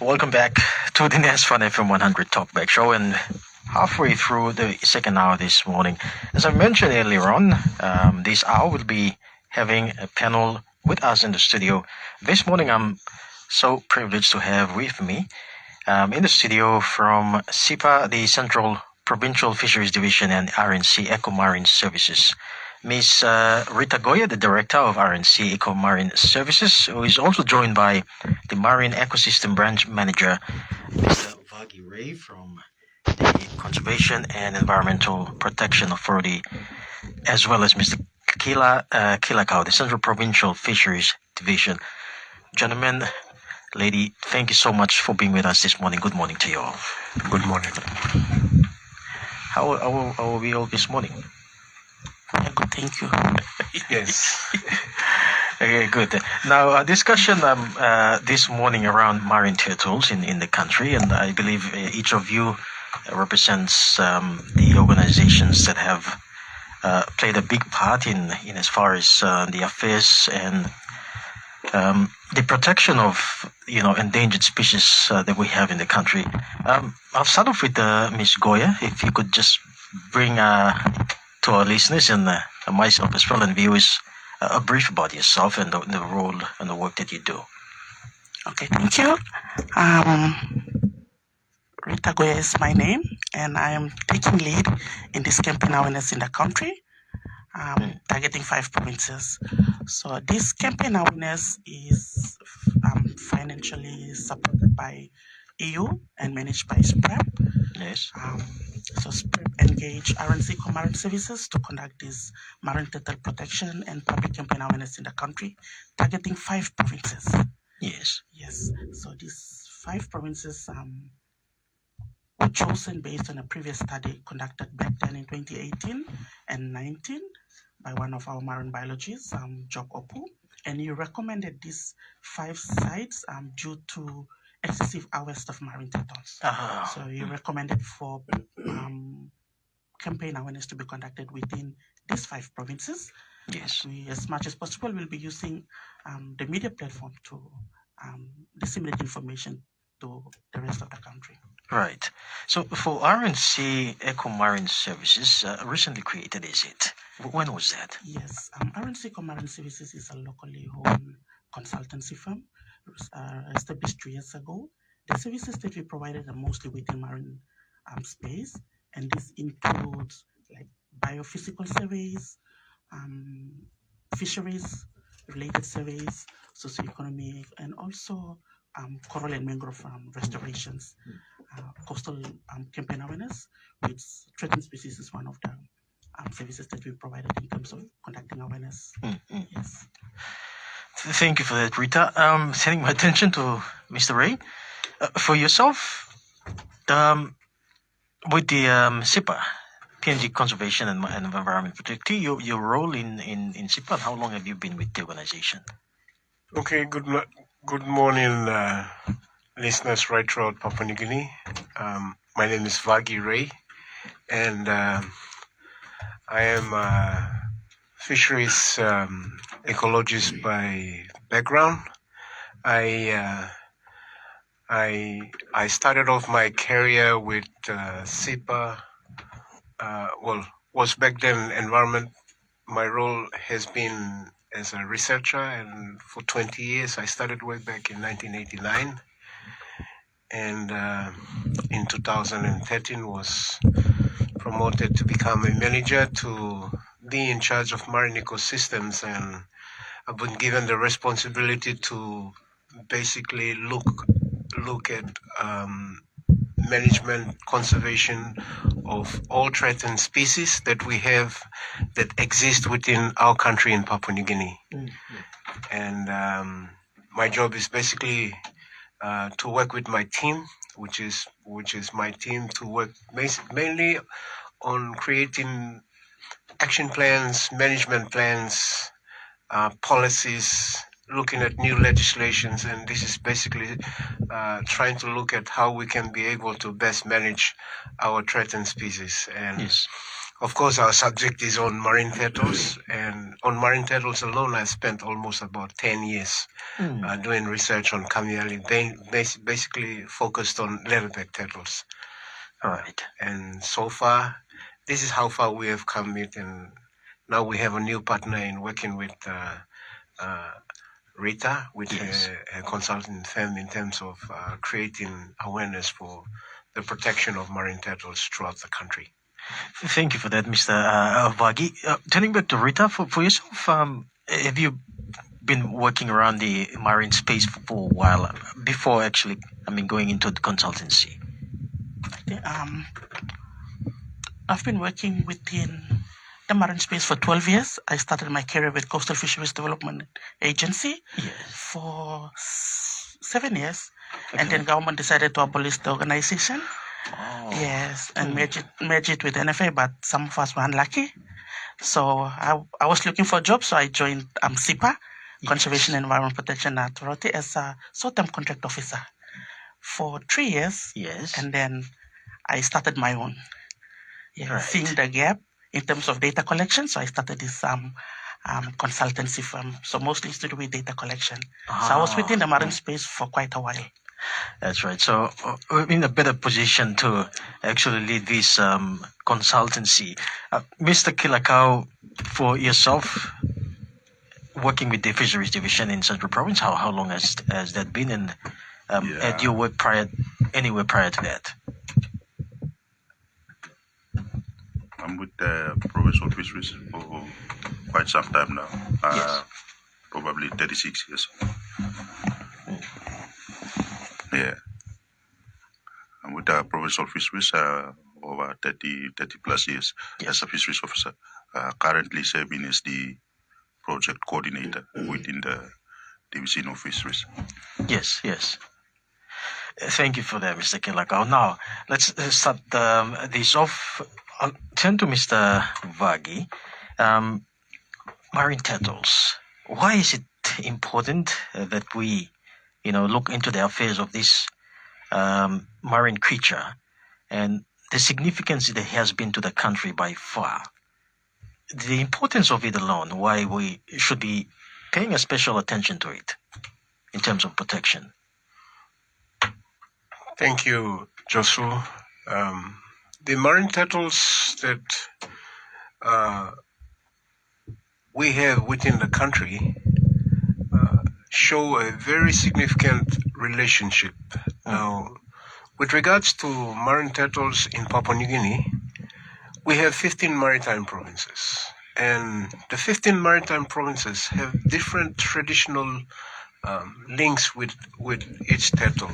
Welcome back to the Nest Fun FM 100 Talkback Show, and halfway through the second hour this morning. As I mentioned earlier on, this hour will be having a panel with us in the studio. This morning, I'm so privileged to have with me in the studio from SIPA, the Central Provincial Fisheries Division, and RNC Eco Marine Services, Ms. Rita Goiye, the Director of RNC Eco Marine Services, who is also joined by the Marine Ecosystem Branch Manager, Mr. Vagi from the Conservation and Environmental Protection Authority, as well as Mr. Kila, the Central Provincial Fisheries Division. Gentlemen, lady, thank you so much for being with us this morning. Good morning to you all. Good morning. How are we all this morning? Good, thank you. Yes. Okay, good. Now, a discussion this morning around marine turtles in the country, and I believe each of you represents the organizations that have played a big part in as far as the affairs and the protection of endangered species that we have in the country. I'll start off with Ms. Goiye. If you could just bring to our listeners and myself as well and viewers a brief about yourself and the role and the work that you do. Okay, thank you. Rita Goiye is my name, and I am taking lead in this campaign awareness in the country, targeting 5 provinces. So this campaign awareness is financially supported by EU and managed by SPREP. Yes. So SPREP engage RNC Marine Services to conduct this marine turtle protection and public campaign awareness in the country, targeting 5 provinces. Yes. Yes. So these 5 provinces were chosen based on a previous study conducted back then in 2018 and 19 by one of our marine biologists, Job Opu, and he recommended these 5 sites due to excessive harvest of marine turtles. So he recommended for campaign awareness to be conducted within these 5 provinces. Yes. We, as much as possible, will be using the media platform to disseminate information to the rest of the country. Right. So for RNC Eco Marine Services, recently created, is it? When was that? Yes. RNC Eco Marine Services is a locally owned consultancy firm established 3 years ago. The services that we provided are mostly within marine space, and this includes like biophysical surveys, fisheries related surveys, socioeconomic, and also coral and mangrove restorations. Coastal campaign awareness with threatened species is one of the services that we provided in terms of conducting awareness. Yes. Thank you for that, Rita. Sending my attention to Mr. Ray. For yourself, with the SIPA, PNG Conservation and Environment Protection, your role in SIPA, how long have you been with the organization? Okay, good morning, listeners right throughout Papua New Guinea. My name is Vagi, and I am a fisheries ecologist by background. I started off my career with SIPA. Was back then environment. My role has been as a researcher, and for 20 years I started way back in 1989, and in 2013 was promoted to become a manager to be in charge of marine ecosystems, and I've been given the responsibility to basically look at management, conservation of all threatened species that we have that exist within our country in Papua New Guinea. And my job is basically to work with my team, which is my team, to work mainly on creating action plans, management plans, policies, looking at new legislations, and this is basically trying to look at how we can be able to best manage our threatened species. And yes. Of course, our subject is on marine turtles, and on marine turtles alone, I spent almost about 10 years doing research on Kamiali, basically focused on leatherback turtles. All right. And so far, this is how far we have come with, and now we have a new partner in working with Rita, with her consulting firm in terms of creating awareness for the protection of marine turtles throughout the country. Thank you for that, Mr. Vagi. Turning back to Rita, for yourself, have you been working around the marine space for a while before actually, going into the consultancy? I've been working within the marine space for 12 years. I started my career with Coastal Fisheries Development Agency for 7 years, and then government decided to abolish the organization. Yes, and merge it with NFA, but some of us were unlucky. So I was looking for a job, so I joined SIPA, Conservation and Environment Protection Authority, as a short-term contract officer for 3 years. Yes. And then I started my own. Seeing the gap in terms of data collection, so I started this consultancy firm. So mostly it's to do with data collection. So I was within the marine space for quite a while. That's right. So we're in a better position to actually lead this consultancy. Mr. Kila, for yourself, working with the Fisheries Division in Central Province, how long has that been? And had you worked anywhere prior to that? I'm with the Provincial Fisheries for quite some time now. Probably 36 years. Yeah. I'm with the Provincial Fisheries over 30 plus years as a fisheries officer. Currently serving as the project coordinator within the Division of Fisheries. Yes. Thank you for that, Mr. Kilakau. Now, let's start this off. I'll turn to Mr. Vagi. Marine turtles. Why is it important that we, look into the affairs of this marine creature and the significance it has been to the country by far? The importance of it alone, why we should be paying a special attention to it in terms of protection. Thank you, Joshua. The marine turtles that we have within the country show a very significant relationship. Now, with regards to marine turtles in Papua New Guinea, we have 15 maritime provinces, and the 15 maritime provinces have different traditional links with each turtle.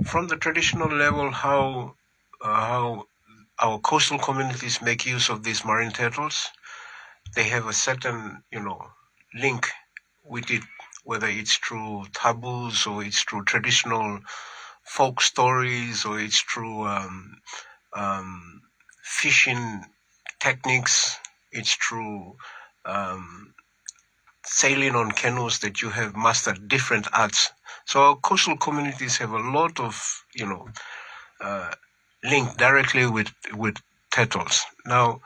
From the traditional level, how our coastal communities make use of these marine turtles, they have a certain, link with it, whether it's through taboos or it's through traditional folk stories or it's through fishing techniques, it's through sailing on canoes that you have mastered different arts. So our coastal communities have a lot of, link directly with turtles. Now,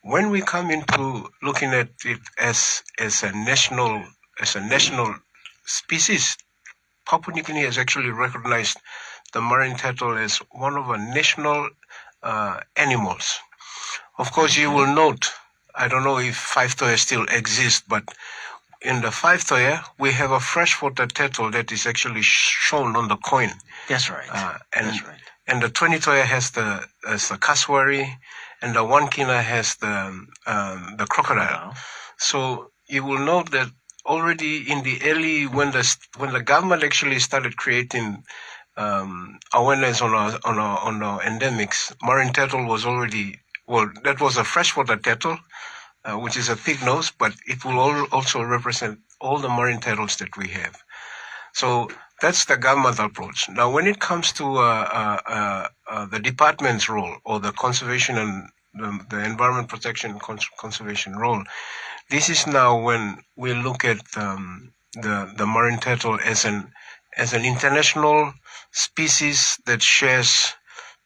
when we come into looking at it as a national species, Papua New Guinea has actually recognized the marine turtle as one of our national animals. Of course, you will note, I don't know if five-toya still exists, but in the five-toya, we have a freshwater turtle that is actually shown on the coin. That's right. And the 20-toya has the cassowary, and the 1 kina has the crocodile. Wow. So you will note that already in the early, when the government actually started creating awareness on our endemics, marine turtle was already, that was a freshwater turtle, which is a pig nose, but it will also represent all the marine turtles that we have. So that's the government approach. Now, when it comes to the department's role, or the conservation and the environment protection conservation role, this is now when we look at the marine turtle as an international species that shares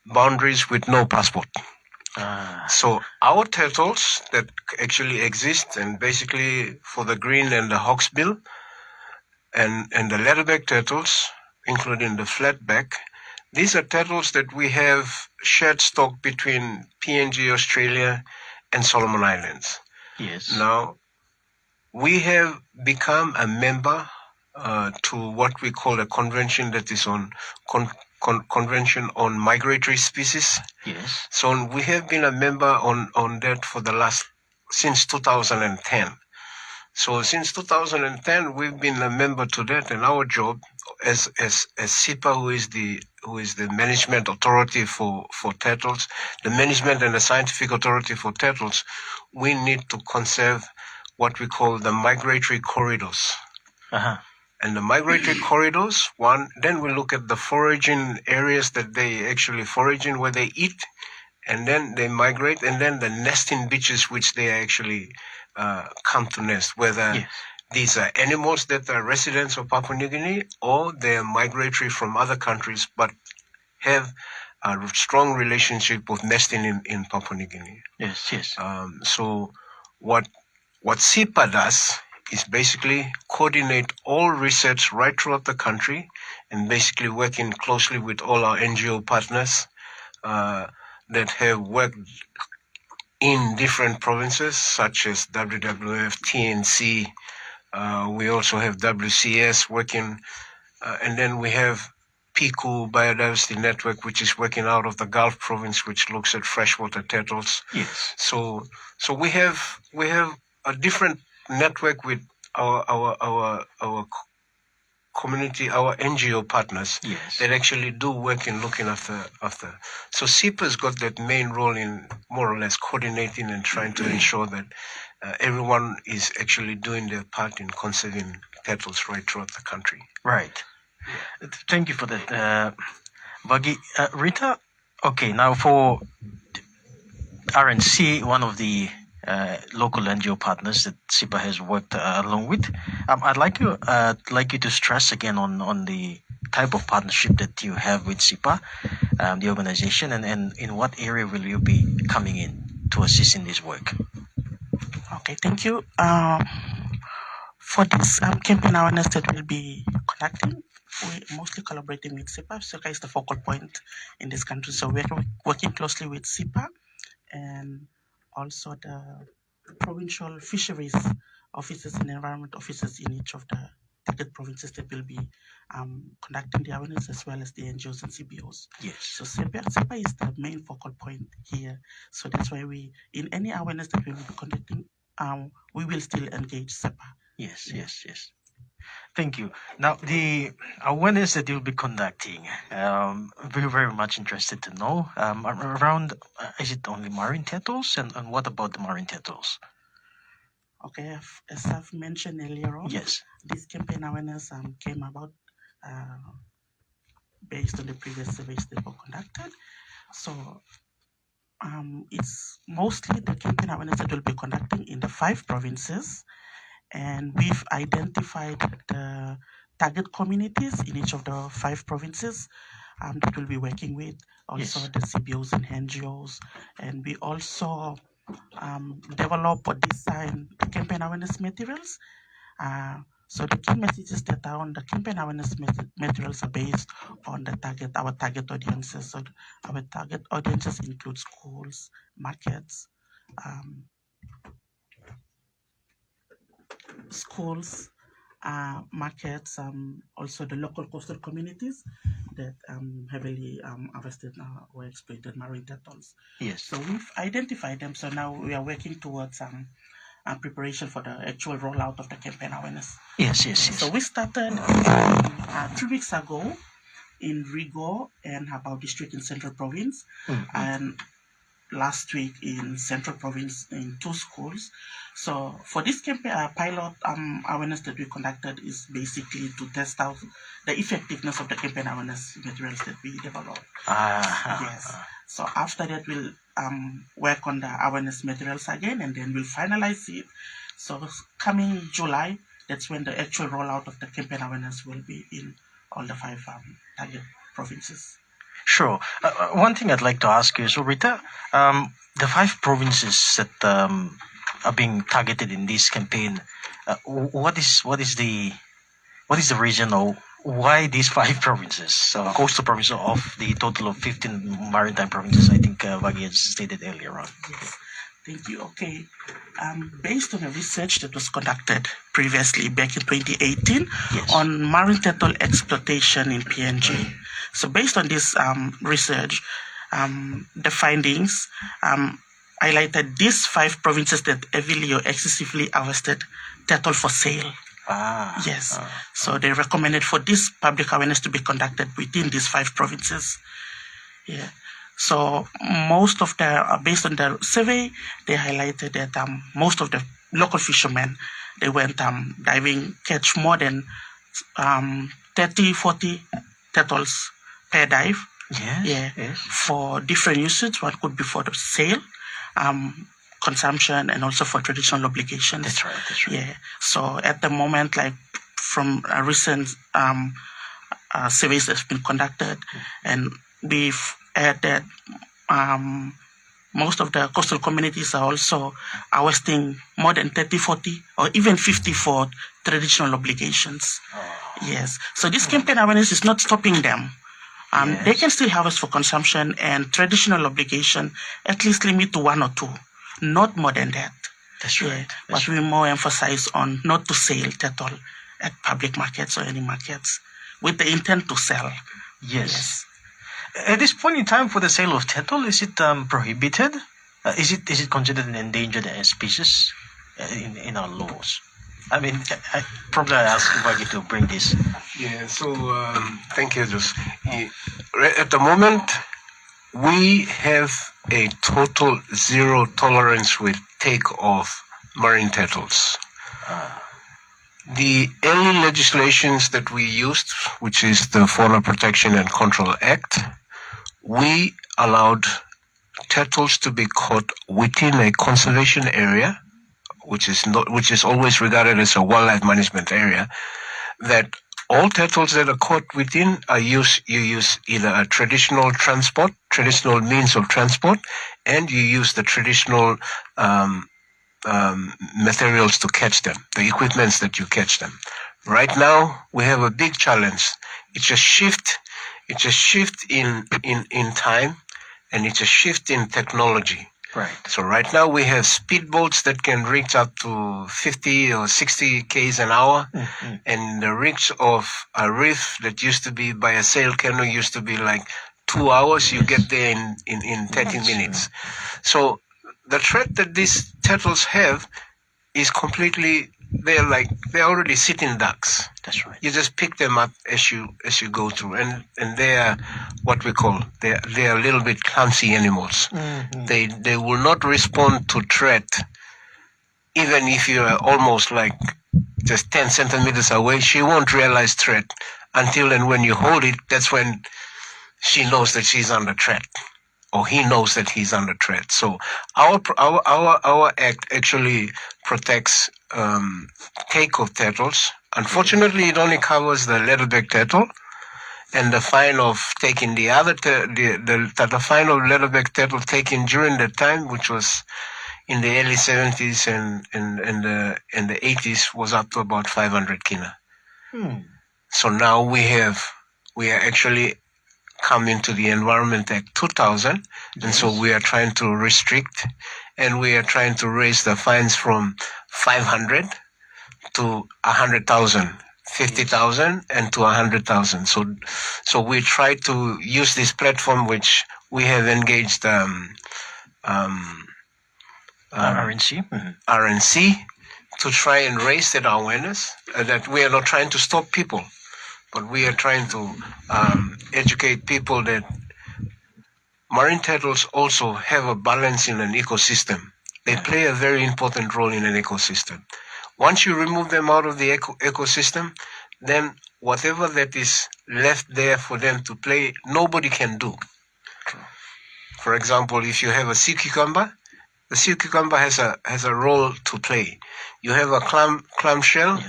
boundaries with no passport. So our turtles that actually exist, and basically for the green and the hawksbill and the leatherback turtles, including the flatback, these are turtles that we have shared stock between PNG, Australia, and Solomon Islands. Yes. Now, we have become a member to what we call a convention that is on Convention on Migratory Species. Yes. So we have been a member on that since 2010. So since 2010, we've been a member to that, and our job as SIPA, who is the management authority for turtles, the management and the scientific authority for turtles, we need to conserve what we call the migratory corridors. Uh-huh. And the migratory corridors, then we look at the foraging areas that they actually forage in, where they eat, and then they migrate, and then the nesting beaches which they actually come to nest, whether these are animals that are residents of Papua New Guinea or they are migratory from other countries but have a strong relationship with nesting in Papua New Guinea. Yes, yes. So what SIPA does is basically coordinate all research right throughout the country, and basically working closely with all our NGO partners that have worked in different provinces such as WWF, TNC. We also have WCS working, and then we have PICU Biodiversity Network, which is working out of the Gulf province, which looks at freshwater turtles. Yes. So we have a different network with our community, our NGO partners that actually do work in looking after. So SIPA's got that main role in more or less coordinating and trying to ensure that everyone is actually doing their part in conserving turtles right throughout the country. Right. Thank you for that, Vagi. Rita, okay, now for RNC, one of the local NGO partners that SIPA has worked along with, I'd like you to stress again on the type of partnership that you have with SIPA, the organization, and in what area will you be coming in to assist in this work? Okay, thank you. For this campaign awareness that we'll be conducting, we're mostly collaborating with SIPA. SIPA is the focal point in this country, so we're working closely with SIPA and also the provincial fisheries officers and environment officers in each of the target provinces that will be conducting the awareness, as well as the NGOs and CBOs. Yes. So SIPA is the main focal point here. So that's why in any awareness that we will be conducting, we will still engage SIPA. Yes. Thank you. Now, the awareness that you'll be conducting, we're very much interested to know around, is it only marine turtles? And what about the marine turtles? Okay, as I've mentioned earlier on, yes, this campaign awareness came about based on the previous surveys that were conducted. So it's mostly the campaign awareness that we'll be conducting in the 5 provinces, and we've identified the target communities in each of the 5 provinces that we'll be working with, also the CBOs and NGOs, and we also develop or design the campaign awareness materials. So the key messages that are on the campaign awareness materials are based on our target audiences. So our target audiences include schools, markets, markets, also the local coastal communities that heavily harvested or exploited marine turtles. Yes. So we've identified them. So now we are working towards preparation for the actual rollout of the campaign awareness. Yes. So we started 3 weeks ago in Rigo and Habao district in Central Province, and last week in Central Province in 2 schools. So for this campaign, pilot awareness that we conducted is basically to test out the effectiveness of the campaign awareness materials that we developed. Yes. So after that, we'll work on the awareness materials again, and then we'll finalize it. So coming July, that's when the actual rollout of the campaign awareness will be in all the 5 target provinces. Sure. One thing I'd like to ask you, so Rita, the 5 provinces that are being targeted in this campaign, what is the reason, or why these 5 provinces? So coastal provinces of the total of 15 maritime provinces, I think Vagi has stated earlier on. Yes. Thank you. Okay. Based on a research that was conducted previously back in 2018 Yes. on marine turtle exploitation in PNG. So based on this research, the findings highlighted these 5 provinces that heavily or excessively harvested turtle for sale. Yes. So they recommended for this public awareness to be conducted within these 5 provinces. Yeah. So most of based on the survey, they highlighted that most of the local fishermen, they went diving, catch more than 30, 40 turtles per dive. Yes. Yeah. Yes. For different usage. One could be for the sale, consumption, and also for traditional obligations. That's right. That's right. Yeah. So at the moment, like from a recent surveys that's been conducted, and we've heard that most of the coastal communities are also harvesting more than 30, 40, or even 50 for traditional obligations. Yes. So this campaign awareness is not stopping them. They can still harvest for consumption, and traditional obligation at least limit to 1 or 2, not more than that. That's right. But we more emphasize on not to sell turtle at public markets or any markets with the intent to sell. Yes. At this point in time, for the sale of turtle, is it prohibited? Is it considered an endangered species in our laws? I mean, I probably ask Vagi to bring this. Yeah, so thank you, Jose. At the moment, we have a total zero tolerance with take of marine turtles. The early legislations that we used, which is the Fauna Protection and Control Act, we allowed turtles to be caught within a conservation area, which is always regarded as a wildlife management area. That all turtles that are caught within you use either a traditional means of transport, and you use the traditional materials to catch them, the equipments that you catch them. Right now, we have a big challenge. It's a shift in time, and it's a shift in technology. Right. So right now we have speedboats that can reach up to 50 or 60 k's an hour, and the reach of a reef that used to be by a sail canoe used to be like 2 hours. You get there in 30 minutes. So the threat that these turtles have is completely, they're already sitting ducks. That's right. You just pick them up as you go through, and they are what we call they're a little bit clumsy animals. They will not respond to threat, even if you are almost like just 10 centimeters away. She won't realize threat until and when you hold it. That's when she knows that she's under threat, or he knows that he's under threat. So our act actually protects take of turtles. Unfortunately, it only covers the leatherback turtle, and the fine of taking the fine of leatherback turtle taken during that time, which was in the early 70s and the 80s, was up to about 500 kina. So now we are actually coming to the Environment Act 2000, and so we are trying to restrict, and we are trying to raise the fines from 500 to 100,000, 50,000, and to 100,000. So we try to use this platform, which we have engaged RNC to try and raise that awareness, that we are not trying to stop people, but we are trying to educate people that marine turtles also have a balance in an ecosystem. They play a very important role in an ecosystem. Once you remove them out of the ecosystem, then whatever that is left there for them to play, nobody can do. For example, if you have a sea cucumber, the sea cucumber has a role to play. You have a clamshell,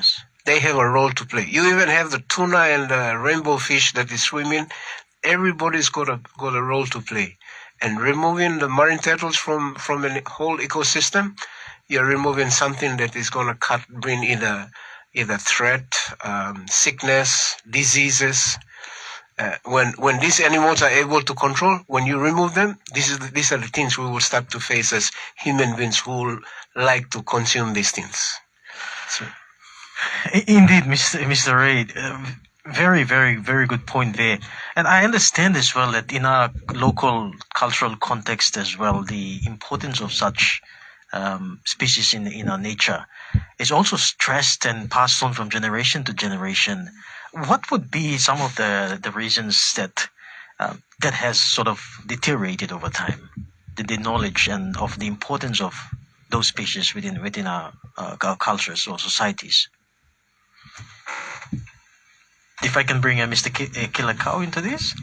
they have a role to play. You even have the tuna and the rainbow fish that is swimming. everybody's got a role to play. And removing the marine turtles from a whole ecosystem, you're removing something that is going to bring either threat, sickness, diseases. When these animals are able to control, when you remove them, these are the things we will start to face as human beings who like to consume these things. So. Indeed, Mr. Ray, very, very, very good point there. And I understand as well that in our local cultural context as well, the importance of such species in our nature is also stressed and passed on from generation to generation. What would be some of the reasons that that has sort of deteriorated over time? The knowledge and of the importance of those species within our cultures or societies. If I can bring Mr. Kila into this.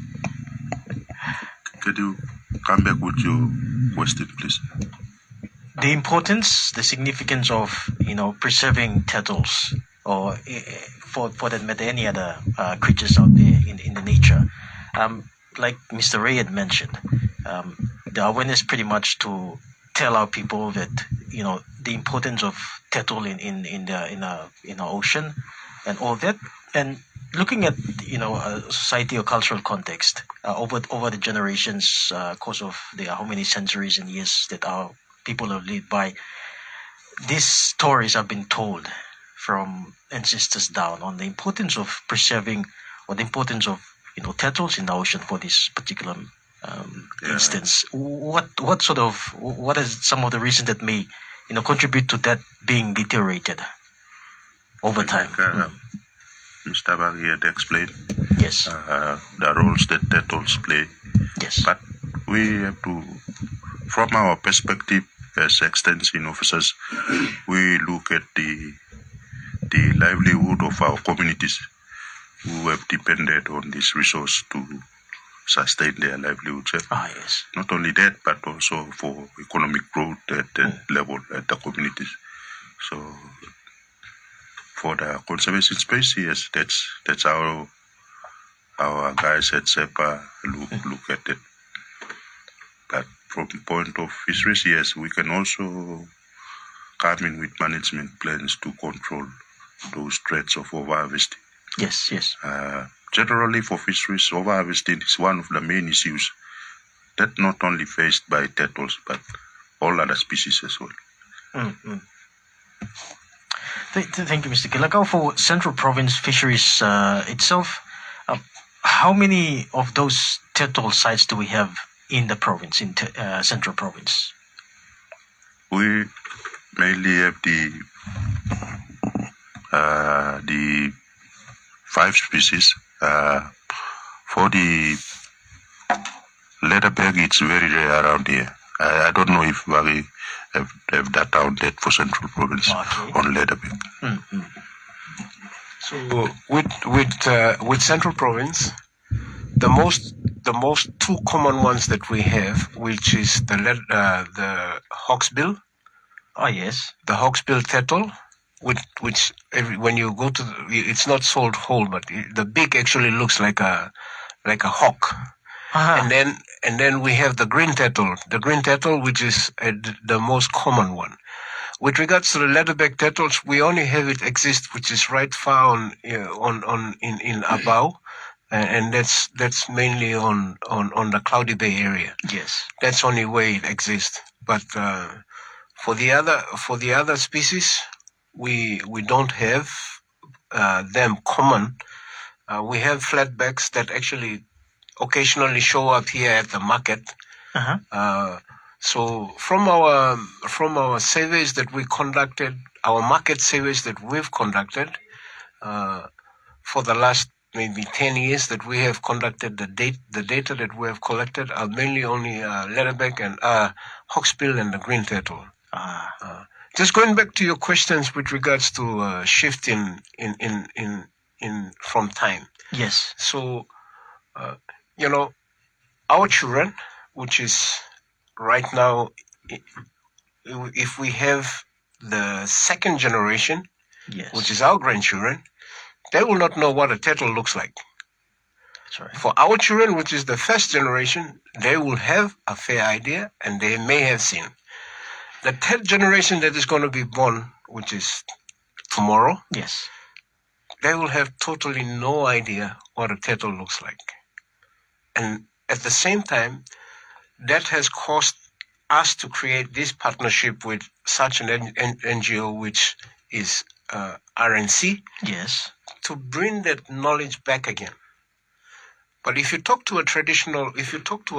Could you come back with your question, please? The importance, the significance of preserving turtles, or for that matter, any other creatures out there in the nature. Like Mr. Ray had mentioned, the awareness pretty much to tell our people that the importance of turtle in the ocean and all that, and looking at a society or cultural context over the generations, course of how many centuries and years that our people have lived by, these stories have been told from ancestors down on the importance of preserving, or the importance of turtles in the ocean for this particular instance. What is some of the reasons that may contribute to that being deteriorated over time? Mr. Vagi had explained Yes. the roles that turtles play. Yes. But we have to, from our perspective as extension officers, we look at the livelihood of our communities who have depended on this resource to sustain their livelihoods. Yes. Not only that, but also for economic growth at that level at the communities. So for the conservation space, yes, that's how our guys at SEPA look at it. But from the point of fisheries, yes, we can also come in with management plans to control those threats of overharvesting. Yes, yes. Generally for fisheries, overharvesting is one of the main issues that not only faced by turtles, but all other species as well. Mm-hmm. Thank you, Mr. Kila. For Central Province Fisheries itself, how many of those turtle sites do we have in the province, in Central Province? We mainly have the 5 species. For the leatherback, it's very rare around here. I don't know if Vagi have that counted for Central Province on leatherback. Mm-hmm. So with Central Province, the most 2 common ones that we have, which is the hawksbill. Oh yes. The hawksbill turtle, which when you go to it's not sold whole, but the beak actually looks like a hawk. Uh-huh. And then we have the green turtle, which is the most common one. With regards to the leatherback turtles, we only have it exist, which is right found in Abau, and that's mainly on the Cloudy Bay area. Yes. That's only where it exists. But for the other species, we don't have them common. We have flatbacks that actually occasionally show up here at the market. Uh-huh. So from our surveys that we conducted, our market surveys that we've conducted for the last maybe 10 years that we have conducted, the data that we have collected are mainly only leatherback and hawksbill and the green turtle. Just going back to your questions with regards to shift in from time. Yes. So, our children, which is right now, if we have the second generation, Yes. which is our grandchildren, they will not know what a turtle looks like. That's right. For our children, which is the first generation, they will have a fair idea and they may have seen. The third generation that is going to be born, which is tomorrow, Yes. they will have totally no idea what a turtle looks like. And at the same time, that has caused us to create this partnership with such an NGO, which is RNC, Yes. to bring that knowledge back again. But if you talk to a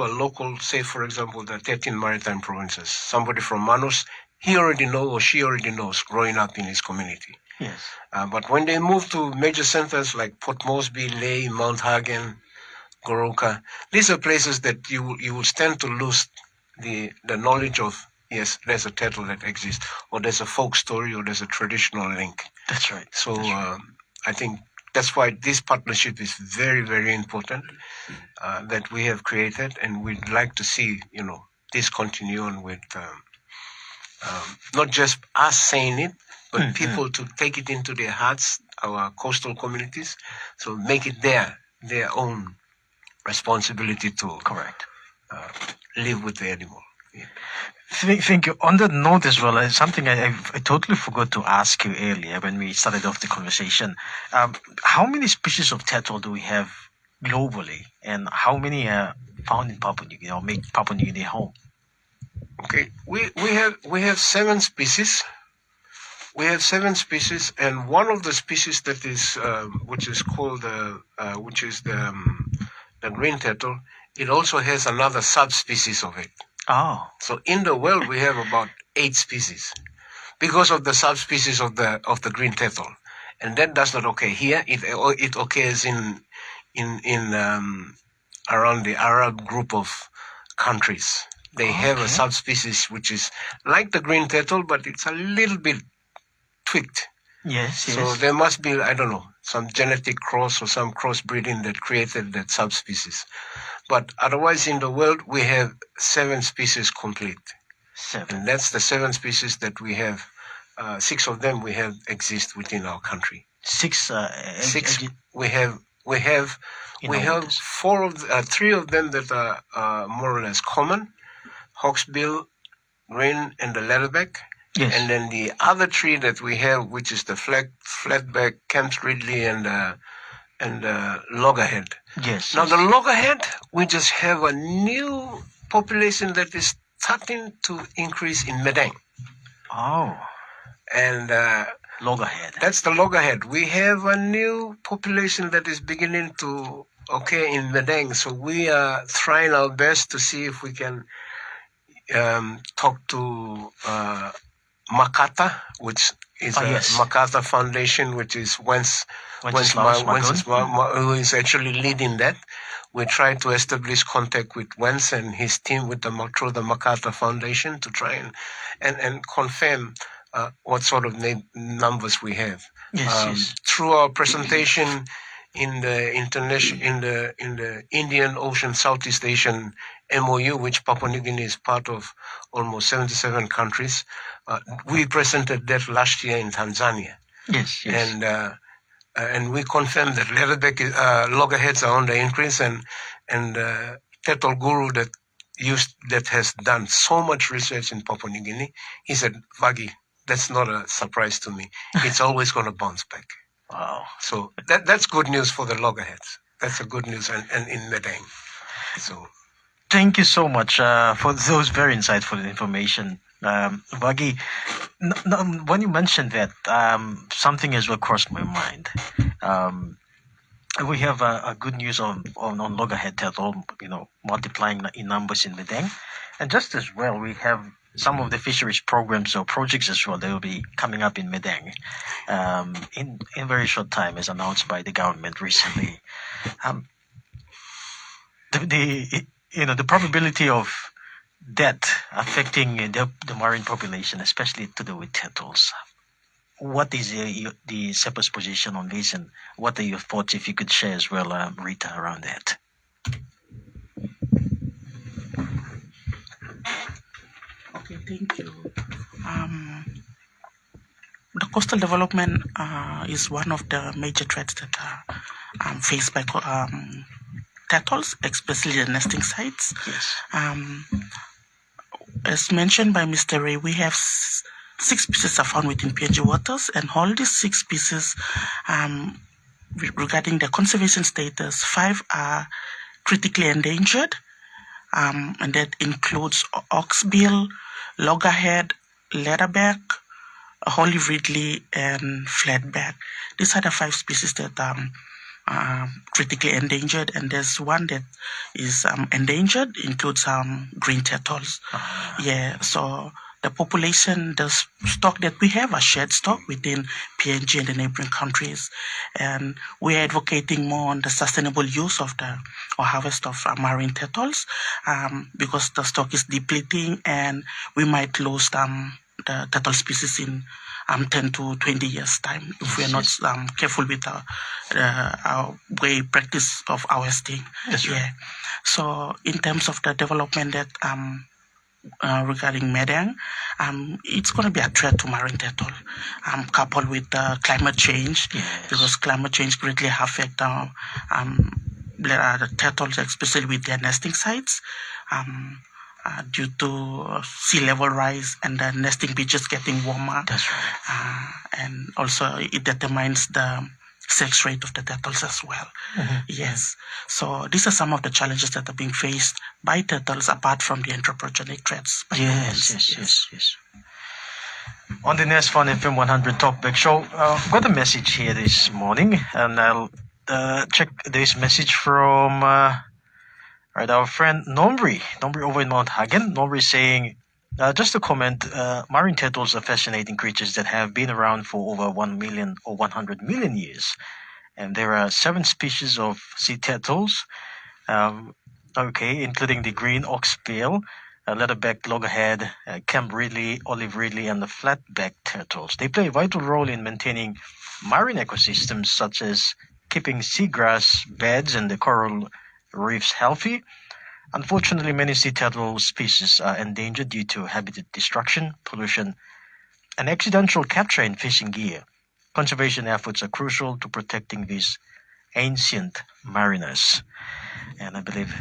local, say, for example, the 13 maritime provinces, somebody from Manus, he already knows or she already knows growing up in his community. Yes. But when they move to major centers like Port Moresby, Lae, Mount Hagen, Goroka, these are places that you will stand to lose the knowledge of, yes, there's a turtle that exists, or there's a folk story, or there's a traditional link. That's right. So I think that's why this partnership is very, very important that we have created, and we'd like to see, this continue on with not just us saying it, but people to take it into their hearts, our coastal communities, so make it their own responsibility to Correct. live with the animal. Yeah. Thank you. On that note as well, something I totally forgot to ask you earlier when we started off the conversation. How many species of turtle do we have globally, and how many are found in Papua New Guinea or make Papua New Guinea home? Okay, we have 7 species. We have 7 species, and one of the species that is which is called the green turtle. It also has another subspecies of it. Oh. So in the world we have about 8 species because of the subspecies of the green turtle, and that does not occur here. It occurs in around the Arab group of countries. They have a subspecies which is like the green turtle, but it's a little bit tweaked. Yes. So there must be, I don't know, some genetic cross or some crossbreeding that created that subspecies. But otherwise in the world, we have 7 species complete. 7. And that's the 7 species that we have. 6 of them we have exist within our country. 6. 6 we have 3 of them that are more or less common: hawksbill, green, and the leatherback. Yes. And then the other 3 that we have, which is the flatback, Ridley, and loggerhead. Yes. Now the loggerhead, we just have a new population that is starting to increase in Medang. Oh. And Loggerhead. that's the loggerhead. We have a new population that is beginning to occur in Medang. So we are trying our best to see if we can talk to Makata, which is Makata Foundation, which is who is actually leading that. We try to establish contact with Wens and his team through the Makata Foundation to try and confirm what sort of numbers we have. Yes. Through our presentation in the Indian Ocean Southeast Asian MOU, which Papua New Guinea is part of, almost 77 countries. We presented that last year in Tanzania. Yes. And we confirmed that leatherback loggerheads are on the increase, and Turtle Guru that has done so much research in Papua New Guinea, he said, Vagi, that's not a surprise to me. It's always going to bounce back. Wow. So that's good news for the loggerheads. That's a good news, and in Medang. So thank you so much for those very insightful information, Vagi. When you mentioned that, something has well crossed my mind. We have a good news on loggerhead turtle, multiplying in numbers in Medang, and just as well we have some of the fisheries programs or projects as well that will be coming up in Medang in a very short time, as announced by the government recently. The probability of that affecting the marine population, especially to do with turtles. What is the SEPA's position on this, and what are your thoughts, if you could share as well, Rita, around that? Okay, thank you. The coastal development is one of the major threats that are faced by turtles, especially the nesting sites. Yes. As mentioned by Mr. Ray, we have 6 species are found within PNG waters, and all these 6 species, regarding the conservation status, 5 are critically endangered, and that includes hawksbill, loggerhead, leatherback, holy Ridley, and flatback. These are the 5 species that are critically endangered, and there's one that is endangered, includes green turtles. Yeah, so the population, the stock that we have, a shared stock within PNG and the neighboring countries, and we are advocating more on the sustainable use of or harvest of marine turtles, because the stock is depleting, and we might lose the turtle species in 10 to 20 years time if we are not careful with our way practice of harvesting. Yes, yeah. So in terms of the development that regarding Medang, it's going to be a threat to marine turtle, coupled with climate change, because climate change greatly affect the turtles, especially with their nesting sites, due to sea level rise and the nesting beaches getting warmer. That's right. And also it determines the sex rate of the turtles as well. Yes. So these are some of the challenges that are being faced by turtles apart from the anthropogenic threats. Yes. On the Nest Fun FM 100 Talkback Show, I've got a message here this morning, and I'll check this message from our friend Nombri over in Mount Hagen. Nombri saying, just to comment, marine turtles are fascinating creatures that have been around for over 1 million or 100 million years. And there are 7 species of sea turtles, including the green hawksbill, leatherback loggerhead, camp Ridley, olive Ridley, and the flatback turtles. They play a vital role in maintaining marine ecosystems, such as keeping seagrass beds and the coral reefs healthy. Unfortunately, many sea turtle species are endangered due to habitat destruction, pollution, and accidental capture in fishing gear. Conservation efforts are crucial to protecting these ancient mariners. And I believe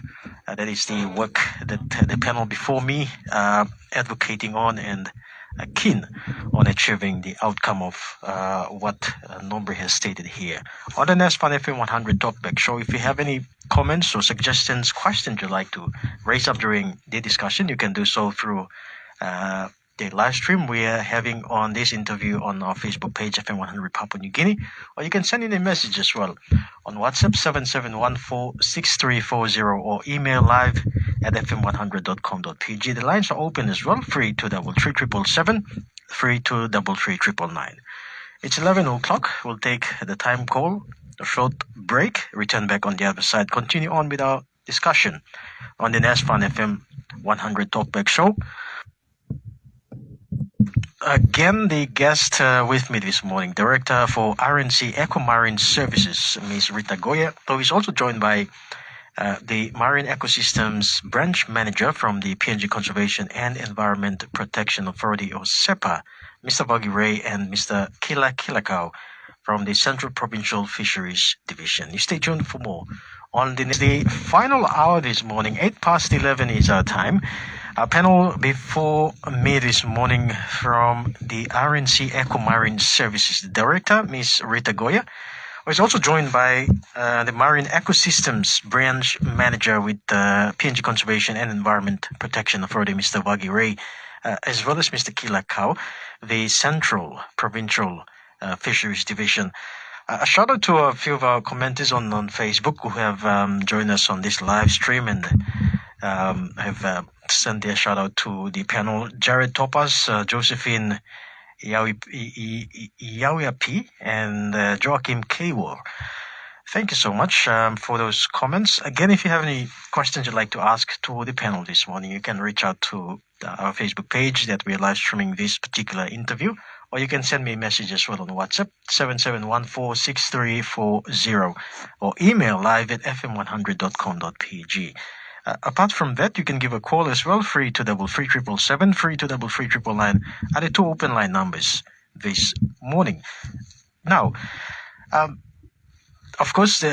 that is the work that the panel before me advocating on and keen on achieving the outcome of what Nombre has stated here. On the Nest Fun FM 100 Talkback Show, if you have any comments or suggestions, questions you'd like to raise up during the discussion, you can do so through the live stream we are having on this interview on our Facebook page, FM 100 Papua New Guinea, or you can send in a message as well on WhatsApp 77146340 or email live at fm100.com.pg. The lines are open as well, 323377, 323399. It's 11 o'clock. We'll take the time call, a short break, return back on the other side, continue on with our discussion on the Nest Fun FM 100 Talkback Show. Again, the guest with me this morning, Director for RNC Eco Marine Services, Ms. Rita Goiye, who is also joined by the Marine Ecosystems Branch Manager from the PNG Conservation and Environment Protection Authority, or SEPA, Mr. Vagi, and Mr. Kila from the Central Provincial Fisheries Division. You stay tuned for more. On the final hour this morning, 11:08 is our time. Our panel before me this morning from the RNC Eco Marine Services Director, Ms. Rita Goiye, was also joined by the Marine Ecosystems Branch Manager with PNG Conservation and Environment Protection Authority, Mr. Vagi, as well as Mr. Kila, the Central Provincial Fisheries Division. A shout out to a few of our commenters on Facebook who have joined us on this live stream and have sent their shout out to the panel. Jared Topas, Josephine Yawiapi, and Joachim Kwar. Thank you so much for those comments. Again, if you have any questions you'd like to ask to the panel this morning, you can reach out to our Facebook page that we are live streaming this particular interview, or you can send me a message as well on WhatsApp 77146340 or email live at fm100.com.pg. Apart from that, you can give a call as well, 323377, 323399, are the 2 open line numbers this morning. Now, of course,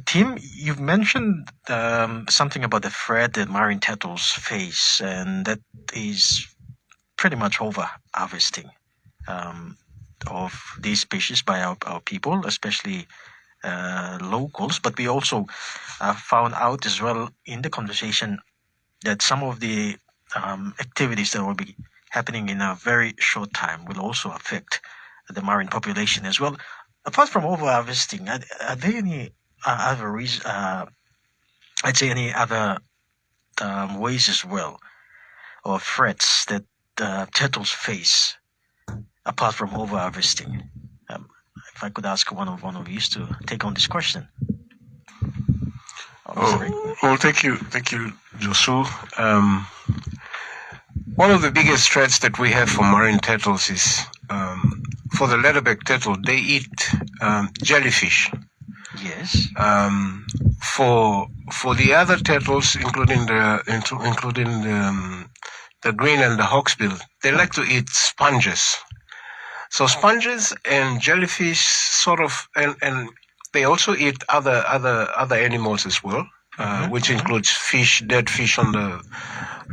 Tim, you've mentioned something about the threat that marine turtles face, and that is pretty much over harvesting of these species by our people, especially locals. But we also found out as well in the conversation that some of the activities that will be happening in a very short time will also affect the marine population as well. Apart from over harvesting, are there any other reasons? I'd say any other ways as well, or threats that turtles face apart from over harvesting. If I could ask one of you to take on this question. Well, thank you, Josu. One of the biggest threats that we have for marine turtles is for the leatherback turtle. They eat jellyfish. Yes. For the other turtles, including the green and the hawksbill, they like to eat sponges. So sponges and jellyfish sort of, and they also eat other animals as well, which includes fish, dead fish on the,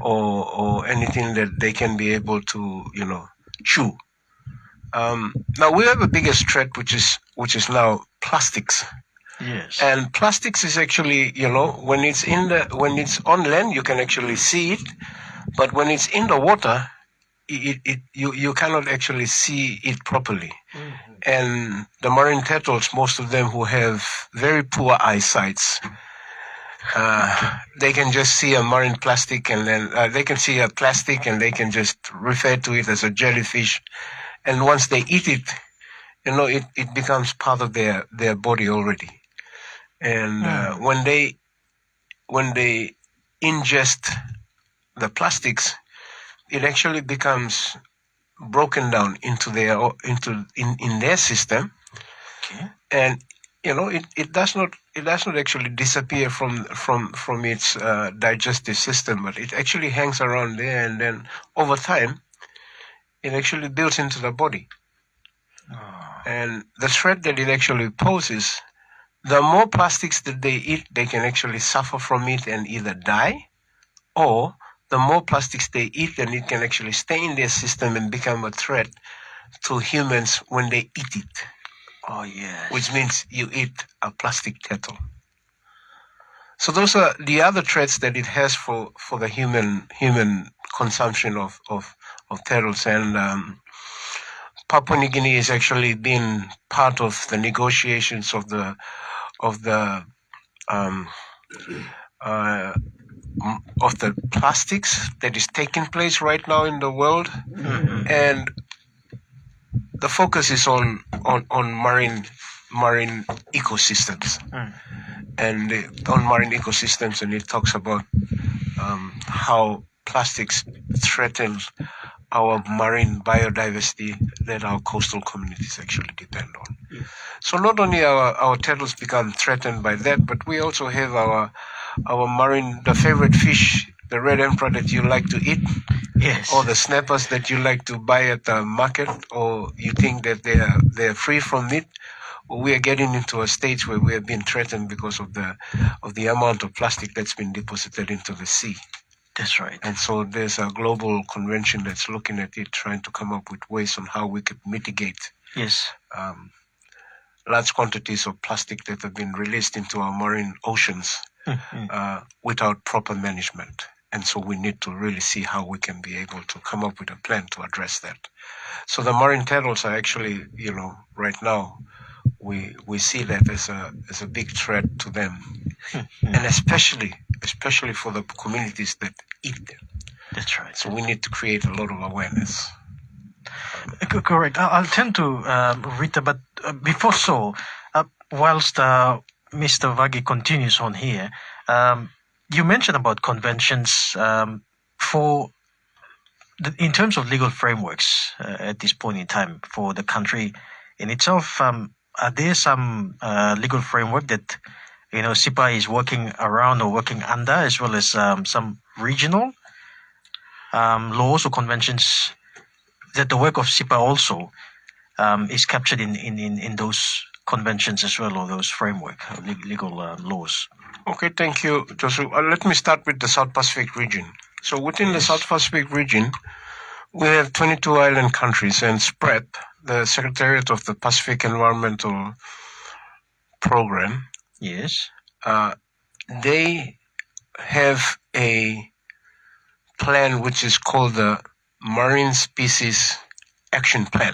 or anything that they can be able to, chew. Now we have a biggest threat, which is now plastics. Yes. And plastics is actually, when it's on land, you can actually see it, but when it's in the water, you cannot actually see it properly. Mm-hmm. And the marine turtles, most of them who have very poor eyesight, they can just see a marine plastic, and then they can see a plastic and they can just refer to it as a jellyfish. And once they eat it, it becomes part of their body already. And when they ingest the plastics, it actually becomes broken down into their system. Okay. And it does not actually disappear from its digestive system, but it actually hangs around there, and then over time it actually builds into the body. And the threat that it actually poses, the more plastics that they eat, they can actually suffer from it and either die, or the more plastics they eat, then it can actually stay in their system and become a threat to humans when they eat it. Oh, yes. Which means you eat a plastic turtle. So those are the other threats that it has for the human consumption of turtles. And Papua New Guinea has actually been part of the negotiations of the plastics that is taking place right now in the world. Mm-hmm. And the focus is on marine ecosystems. And on marine ecosystems, and it talks about how plastics threaten our marine biodiversity that our coastal communities actually depend on. Yeah. So not only our turtles become threatened by that, but we also have our marine, the favorite fish, the red emperor that you like to eat, yes, or the snappers that you like to buy at the market, or you think that they're free from it. We are getting into a stage where we are being threatened because of the amount of plastic that's been deposited into the sea. That's right. And so there's a global convention that's looking at it, trying to come up with ways on how we could mitigate large quantities of plastic that have been released into our marine oceans without proper management. And so we need to really see how we can be able to come up with a plan to address that. So the marine turtles are actually, right now, we see that as a big threat to them, and especially for the communities that eat them. That's right. So we need to create a lot of awareness. Correct. I'll turn to Rita, but before so, whilst Mr. Vagi continues on here, you mentioned about conventions in terms of legal frameworks at this point in time for the country in itself. Are there some legal framework that SIPA is working around or working under, as well as some regional laws or conventions that the work of SIPA also is captured in those conventions as well, or those framework legal laws? Okay, thank you, Josu. Let me start with the South Pacific region. So within the South Pacific region, we have 22 island countries, and SPREP, the Secretariat of the Pacific Environmental Program, Yes. they have a plan which is called the Marine Species Action Plan.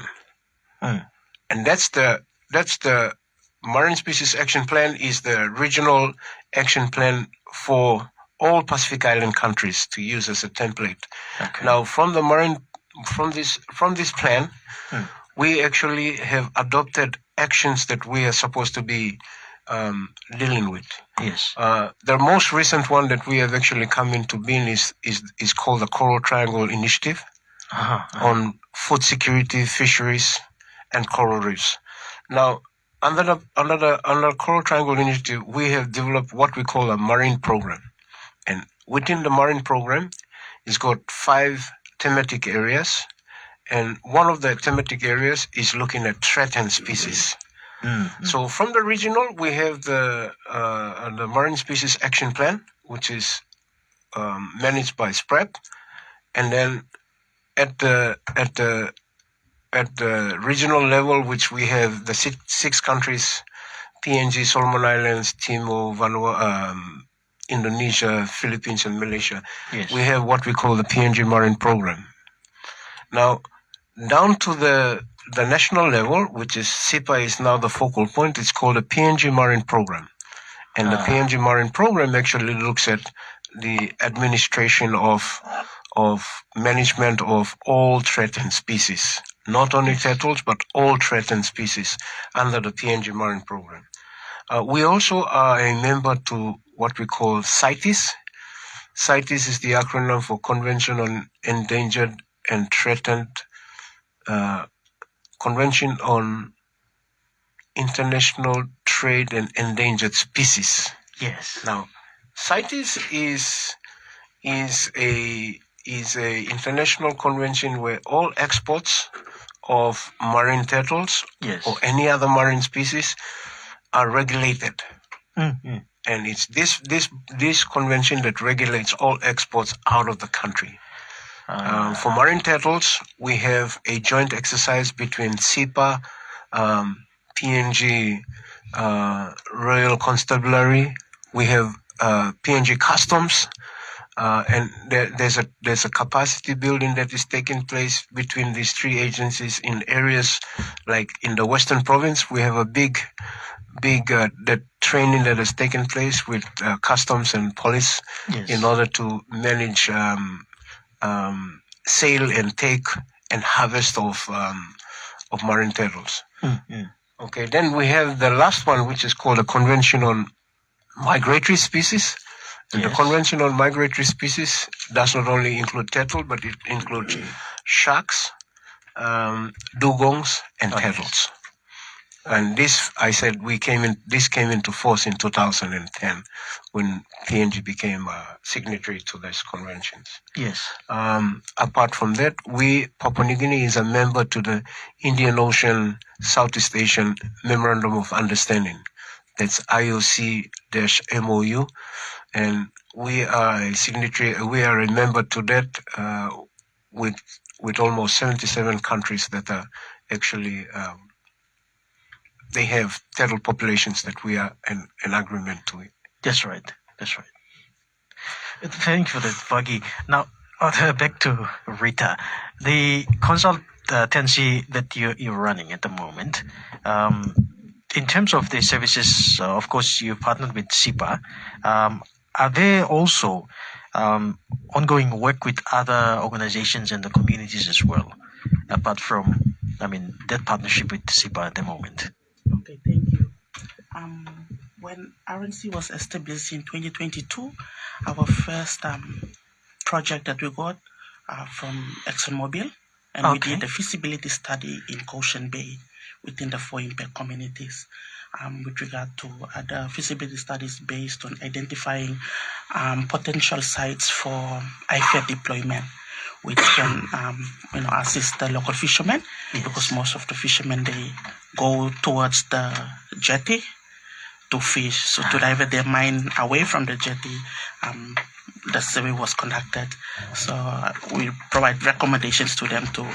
And that's the Marine Species Action Plan is the regional action plan for all Pacific Island countries to use as a template. Okay. Now, from this plan, we actually have adopted actions that we are supposed to be dealing with. Yes. The most recent one that we have actually come into being is called the Coral Triangle Initiative on food security, fisheries, and coral reefs. Now, under Coral Triangle Initiative, we have developed what we call a marine program, and within the marine program, it's got 5 thematic areas, and one of the thematic areas is looking at threatened species. So from the regional, we have the Marine Species Action Plan, which is managed by SPREP, and then at the regional level, which we have the six countries: PNG, Solomon Islands, Timor, Vanuatu, Indonesia, Philippines, and Malaysia. Yes. We have what we call the PNG Marine Program. Now, down to the national level, which is SIPA is now the focal point, it's called the PNG Marine Program. And the PNG Marine Program actually looks at the administration of management of all threatened species, not only turtles, but all threatened species under the PNG Marine Program. We also are a member to what we call CITES. CITES is the acronym for Convention on Endangered and Threatened, Convention on International Trade and Endangered Species. Yes. Now, CITES is a international convention where all exports of marine turtles or any other marine species are regulated. And it's this convention that regulates all exports out of the country. For marine turtles, we have a joint exercise between SIPA, PNG, Royal Constabulary. We have PNG Customs, and there's a capacity building that is taking place between these 3 agencies in areas like in the Western Province. We have a big that training that has taken place with customs and police in order to manage sale and take and harvest of marine turtles. Okay, then we have the last one, which is called the Convention on Migratory Species. And the Convention on Migratory Species does not only include turtle, but it includes sharks, dugongs, and turtles. And this, I said, this came into force in 2010 when PNG became a signatory to these conventions. Yes. Apart from that, Papua New Guinea is a member to the Indian Ocean Southeast Asian Memorandum of Understanding. That's IOC-MOU, and we are a signatory. We are a member to that with almost 77 countries that are actually. They have turtle populations that we are in agreement to it. That's right. Thank you for that, Vagi. Now, back to Rita. The consultancy that you're running at the moment, in terms of the services, of course, you partnered with SIPA. Are there also ongoing work with other organizations and the communities as well, apart from, that partnership with SIPA at the moment? Okay, thank you. When RNC was established in 2022, our first project that we got from ExxonMobil, and we did a feasibility study in Ocean Bay within the 4 impact communities with regard to other feasibility studies based on identifying potential sites for IFAD deployment. which can assist the local fishermen, because most of the fishermen, they go towards the jetty to fish. So to divert their mind away from the jetty, the survey was conducted. So we provide recommendations to them to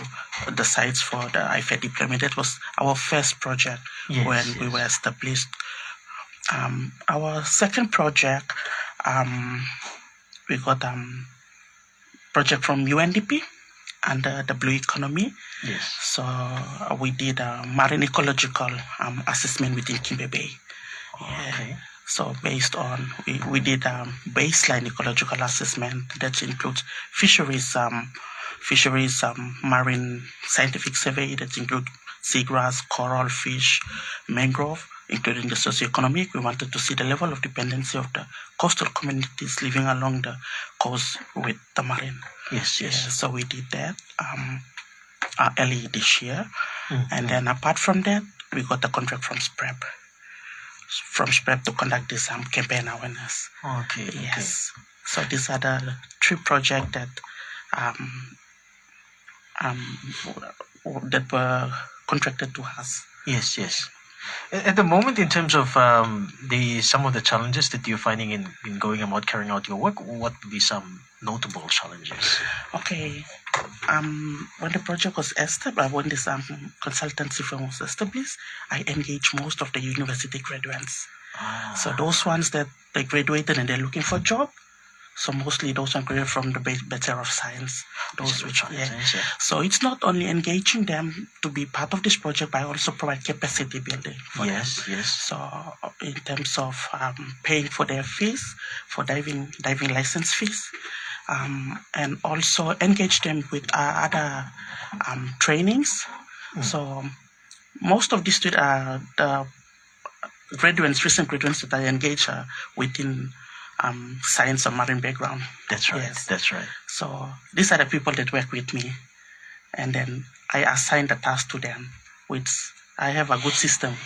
the sites for the IFED deployment. That was our first project when we were established. Our second project, we got project from UNDP under the Blue Economy. Yes. So we did a marine ecological assessment within Kimbe Bay. Okay. So based on, we did a baseline ecological assessment that includes fisheries, marine scientific survey that include seagrass, coral, fish, mangrove, including the socioeconomic. We wanted to see the level of dependency of the coastal communities living along the coast with the marine. Yes. So we did that early this year. And then apart from that, we got a contract from SPREP. To conduct this campaign awareness. Okay. Yes. So these are the 3 projects that that were contracted to us. Yes. At the moment, in terms of some of the challenges that you're finding in going about carrying out your work, what would be some notable challenges? Okay. When the project was established, when this consultancy firm was established, I engaged most of the university graduates. So those ones that they graduated and they're looking for a job. So mostly those are graduated from the Bachelor of Science. So it's not only engaging them to be part of this project, but I also provide capacity building for them. Yes. So in terms of paying for their fees, for diving license fees, and also engage them with other trainings. So most of these the recent graduates that I engage within science or marine background. That's right. Yes. That's right. So these are the people that work with me, and then I assign the task to them. Which I have a good system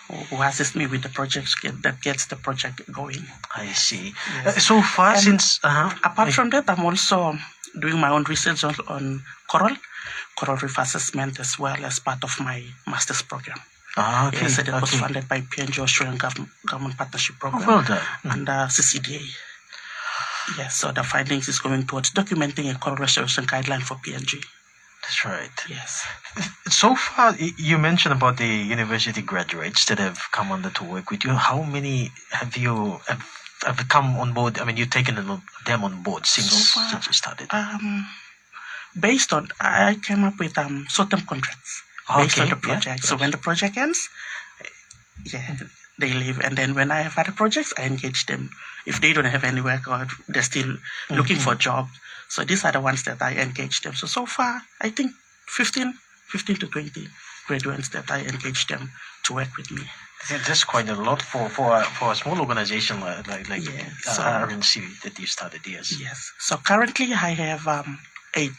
who assists me with the projects that gets the project going. I see. Yes. So far, And since apart from that, I'm also doing my own research on coral reef assessment, as well as part of my master's program. Okay. Yes, that was funded by PNG Australian Government Partnership Program well done. and CCDA. Yes, so the findings is going towards documenting a coral restoration guideline for PNG. That's right. Yes. So far, you mentioned about the university graduates that have come on to work with you. How many have come on board? I mean, you've taken them on board since you started. Based on, I came up with short-term contracts based on the project. So when the project ends, they leave, and then when I have other projects, I engage them. If they don't have any work or they're still looking for a job, so these are the ones that I engage them. So far, I think 15 to 20 graduates that I engage them to work with me. That's quite a lot for a small organization like RNC that you started. Yes. So currently, I have 8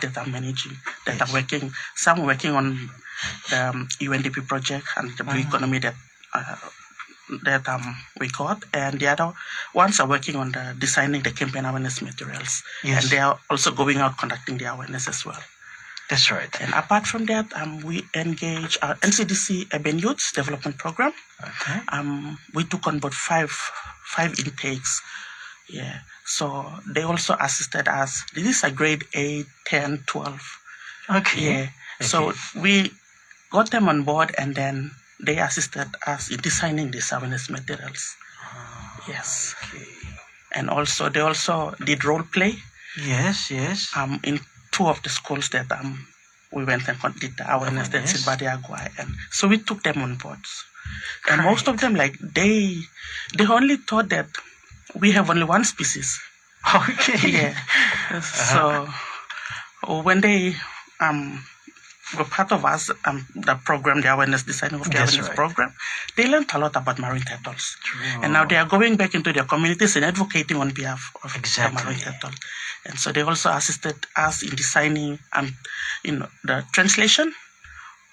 that I'm managing that are working. Some working on the UNDP project and the Blue Economy that we got, and the other ones are working on the designing the campaign awareness materials. Yes. And they are also going out conducting the awareness as well. That's right. And apart from that, we engage our NCDC Urban Youth Development Program. Okay. We took on board five intakes. Yeah. So they also assisted us. This is a grade 8, 10, 12. Okay. Yeah. Okay. So we got them on board, and then they assisted us in designing these awareness materials. Yes. Okay. And also they also did role play. Yes. In 2 of the schools that we went and did the awareness. That's in Goiye, and so we took them on board. And most of them, they only thought that we have only one species. Okay. Yeah. So when they were part of us, the program, the awareness designing of the awareness program, they learned a lot about marine turtles. True. And now they are going back into their communities and advocating on behalf of the marine turtle. And so they also assisted us in designing the translation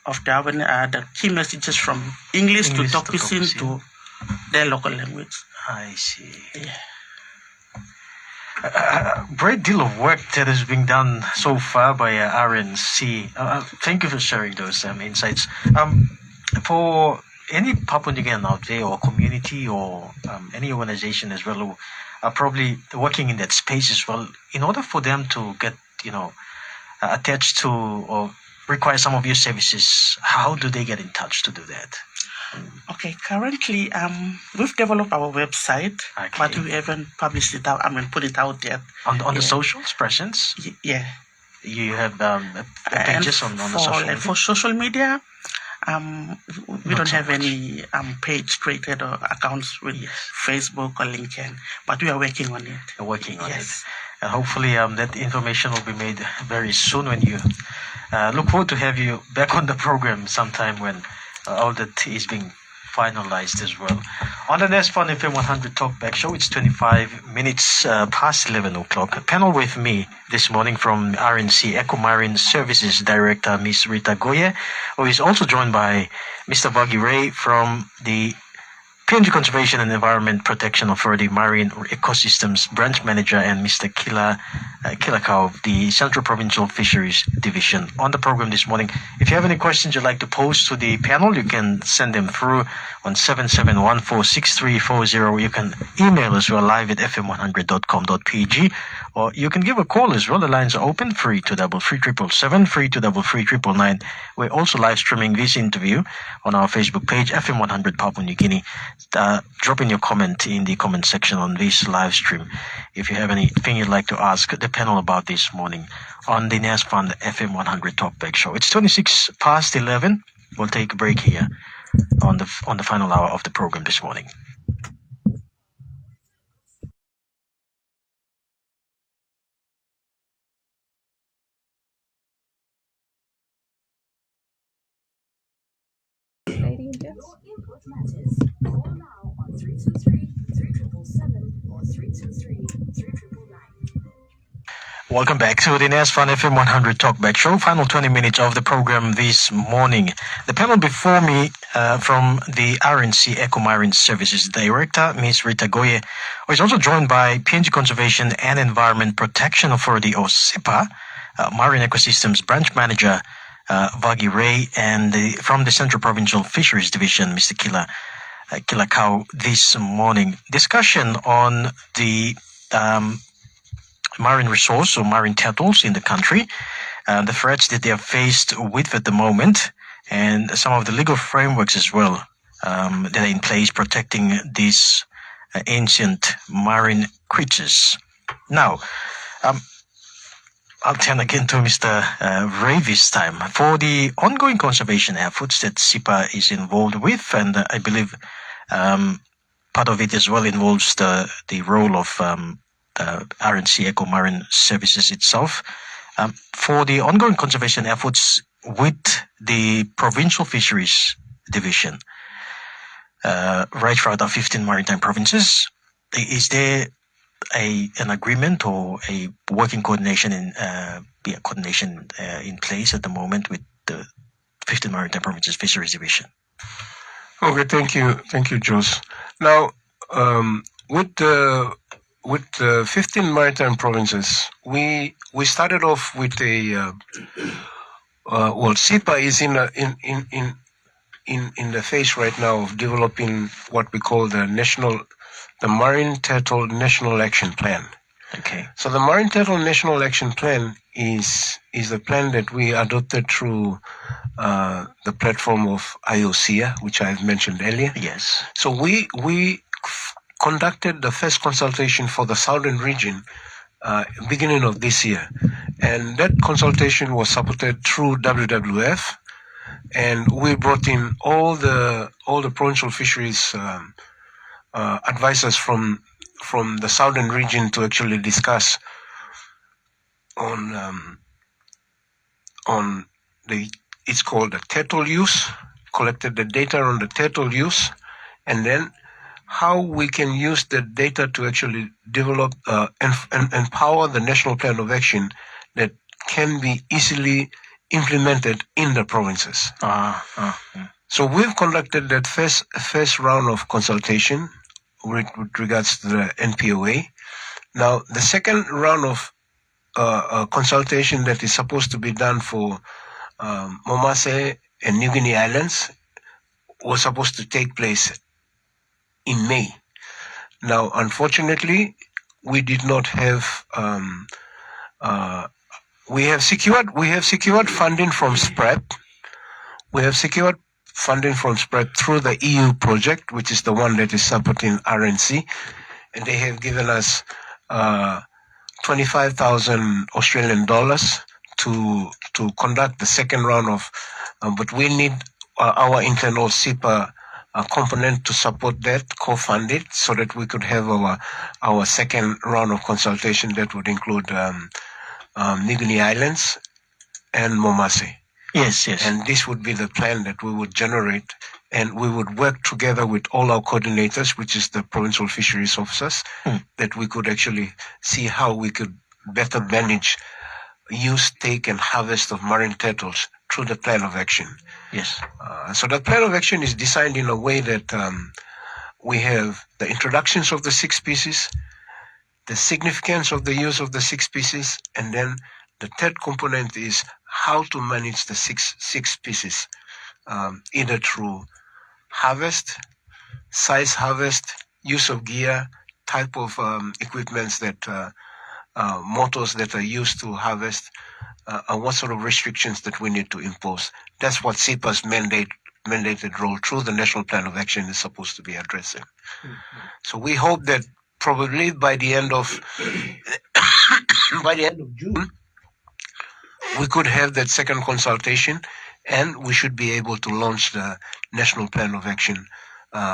of the key messages from English to Tokusin to their local language. I see. Yeah. Great deal of work that is being done so far by RNC. Thank you for sharing those insights. For any Papua New Guinean out there, or community, or any organization as well, who are probably working in that space as well, in order for them to get, attached to or require some of your services, how do they get in touch to do that? Okay, currently, we've developed our website, but we haven't published it out. Put it out yet. On the socials presence? Yeah. You have pages on the social media? And for social media, we don't have any page created or accounts with Facebook or LinkedIn, but we are working on it. Working on it. And hopefully that information will be made very soon when you look forward to have you back on the program sometime when all that is being finalized as well. On the next Fun FM 100 Talkback Show, it's 25 minutes past 11 o'clock. A panel with me this morning from RNC Eco Marine Services Director, Ms. Rita Goiye, who is also joined by Mr. Vagi from the PNG Conservation and Environment Protection Authority Marine Ecosystems Branch Manager, and Mr. Kila of the Central Provincial Fisheries Division. On the program this morning, if you have any questions you'd like to pose to the panel, you can send them through on 77146340. You can email us. We're live at fm100.com.pg, or you can give a call as well. The lines are open, 323377, 323399. We're also live streaming this interview on our Facebook page, FM100 Papua New Guinea. Drop in your comment in the comment section on this live stream if you have anything you'd like to ask the panel about this morning on the NAS Fund FM 100 Talkback Show. It's 26 past 11. We'll take a break here on the final hour of the program this morning. Input matters. Call now on 323-3777 or 323-3999. Welcome back to the NAS Fun FM 100 Talkback Show. Final 20 minutes of the program this morning. The panel before me from the RNC Eco Marine Services Director, Ms. Rita Goiye, who is also joined by PNG Conservation and Environment Protection Authority, or SEPA, Marine Ecosystems Branch Manager, Vagi, and from the Central Provincial Fisheries Division, Mr. Kila this morning. Discussion on the marine resource or marine turtles in the country, the threats that they are faced with at the moment, and some of the legal frameworks as well that are in place protecting these ancient marine creatures. Now, I'll turn again to Mr. Ray this time for the ongoing conservation efforts that SEPA is involved with, and I believe part of it as well involves the role of RNC Eco Marine Services itself. For the ongoing conservation efforts with the Provincial Fisheries Division, right throughout our 15 maritime provinces, is there an agreement or a working coordination in place at the moment with the 15 maritime provinces Fisheries Division? Okay, thank you, Jos. Now, with the 15 maritime provinces, we started off with a SEPA is in the phase right now of developing what we call the Marine Turtle National Action Plan. Okay. So the Marine Turtle National Action Plan is a plan that we adopted through the platform of IOCA, which I've mentioned earlier. Yes. So we conducted the first consultation for the southern region beginning of this year, and that consultation was supported through WWF, and we brought in all the provincial fisheries advisors from the southern region to actually discuss on it's called the turtle use, collected the data on the turtle use, and then how we can use the data to actually develop and empower the national plan of action that can be easily implemented in the provinces. So we've conducted that first round of consultation with regards to the NPOA. Now, the second round of consultation that is supposed to be done for Momase and New Guinea Islands was supposed to take place in May. Now, unfortunately, we did not have. We have secured funding from SPREP. We have secured funding from SPREP through the EU project, which is the one that is supporting RNC, and they have given us 25,000 Australian dollars to conduct the second round of. But we need our internal SIPA component to support that, co-fund it, so that we could have our second round of consultation that would include New Guinea Islands and Momase. Yes, yes. And this would be the plan that we would generate, and we would work together with all our coordinators, which is the provincial fisheries officers, that we could actually see how we could better manage use, take, and harvest of marine turtles through the plan of action. Yes. So the plan of action is designed in a way that we have the introductions of the 6 species, the significance of the use of the 6 species, and then the third component is how to manage the six species, either through harvest, size harvest, use of gear, type of equipments that motors that are used to harvest, and what sort of restrictions that we need to impose. That's what SIPA's mandated role through the National Plan of Action is supposed to be addressing. So we hope that probably by the end of June, we could have that second consultation, and we should be able to launch the National Plan of Action